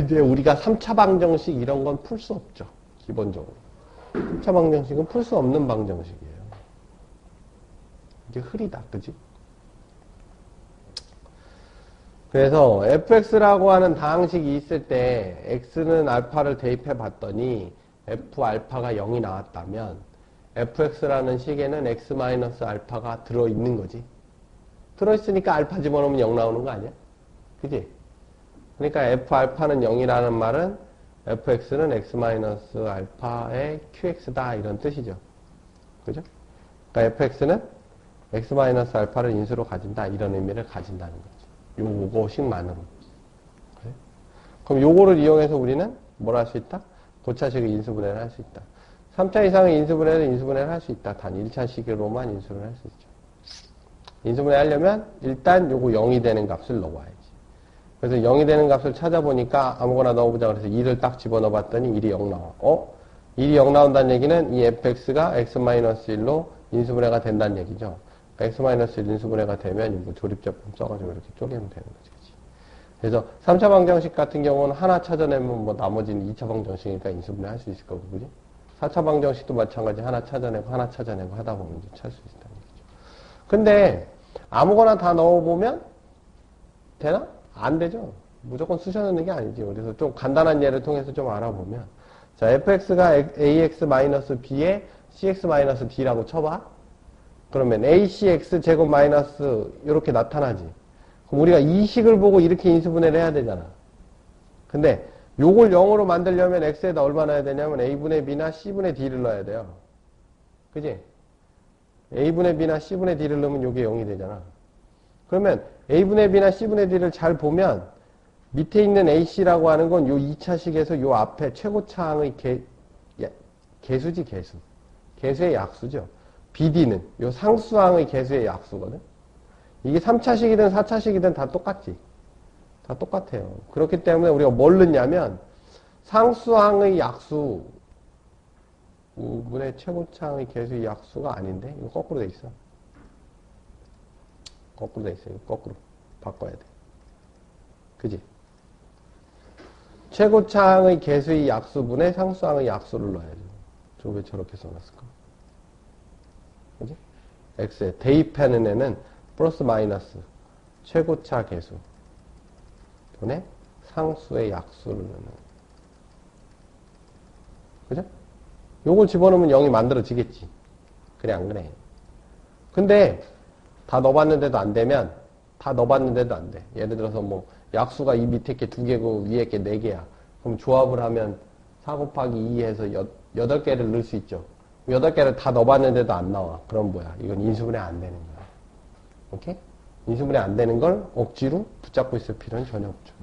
이제 우리가 3차 방정식 이런 건 풀 수 없죠. 기본적으로. 3차 방정식은 풀 수 없는 방정식이에요. 이게 흐리다. 그지? 그래서 fx라고 하는 다항식이 있을 때 x는 알파를 대입해 봤더니 f 알파가 0이 나왔다면 fx라는 식에는 x-알파가 들어있는 거지. 들어있으니까 알파 집어넣으면 0 나오는 거 아니야? 그지? 그러니까 f-알파는 0이라는 말은 fx는 x-알파의 qx다 이런 뜻이죠. 그죠? 그러니까 fx는 x-알파를 인수로 가진다 이런 의미를 가진다는 거죠. 요것식만으로. 그래? 그럼 요거를 이용해서 우리는 뭘 할 수 있다? 고차식의 인수분해를 할 수 있다. 3차 이상의 인수분해를 할 수 있다. 단 1차식으로만 인수를 할 수 있죠. 인수분해 하려면 일단 요거 0이 되는 값을 넣어야지. 그래서 0이 되는 값을 찾아보니까 아무거나 넣어보자 그래서 2를 딱 집어넣어 봤더니 1이 0 나와. 1이 0 나온다는 얘기는 이 fx가 x-1로 인수분해가 된다는 얘기죠. x-1 인수분해가 되면 뭐 조립제품 써가지고 이렇게 쪼개면 되는 거지. 그래서 3차 방정식 같은 경우는 하나 찾아내면 뭐 나머지는 2차 방정식이니까 인수분해 할 수 있을 거고, 그지? 4차 방정식도 마찬가지 하나 찾아내고 하다 보면 이제 찾을 수 있다는 얘기죠. 근데 아무거나 다 넣어보면 되나? 안 되죠. 무조건 쑤셔 넣는 게 아니죠. 그래서 좀 간단한 예를 통해서 좀 알아보면 자, fx가 ax-b에 cx-d라고 쳐봐. 그러면 acx 제곱 마이너스 이렇게 나타나지. 그럼 우리가 이 식을 보고 이렇게 인수분해를 해야 되잖아. 근데 요걸 0으로 만들려면 x에다 얼마 넣어야 되냐면 a분의 b나 c분의 d를 넣어야 돼요. 그지? a분의 b나 c분의 d를 넣으면 요게 0이 되잖아. 그러면 a분의 b나 c분의 d를 잘 보면 밑에 있는 ac라고 하는 건 요 2차식에서 요 앞에 최고차항의 개수지, 개수. 개수의 약수죠. bd는 요 상수항의 개수의 약수거든. 이게 3차식이든 4차식이든 다 똑같지. 다 똑같아요. 그렇기 때문에 우리가 뭘 넣냐면 상수항의 약수 분의 최고차항의 개수의 약수가 아닌데 이거 거꾸로 돼 있어. 거꾸로 돼 있어. 이거 거꾸로 바꿔야 돼. 그지? 최고차항의 개수의 약수분의 상수항의 약수를 넣어야죠. 저 왜 저렇게 써놨을까? 그지? x에 대입하는 애는 플러스 마이너스 최고차 개수 분의 상수의 약수를 넣는. 그죠? 요걸 집어넣으면 0이 만들어지겠지. 그래 안 그래? 근데 다 넣어봤는데도 안 되면 다 넣어봤는데도 안 돼. 예를 들어서 뭐 약수가 이 밑에 게 2개고 위에 게 4개야. 그럼 조합을 하면 4 곱하기 2 해서 8개를 넣을 수 있죠. 8개를 다 넣어봤는데도 안 나와. 그럼 뭐야? 이건 인수분해 안 되는 거야. 오케이? 인수분해 안 되는 걸 억지로 붙잡고 있을 필요는 전혀 없죠.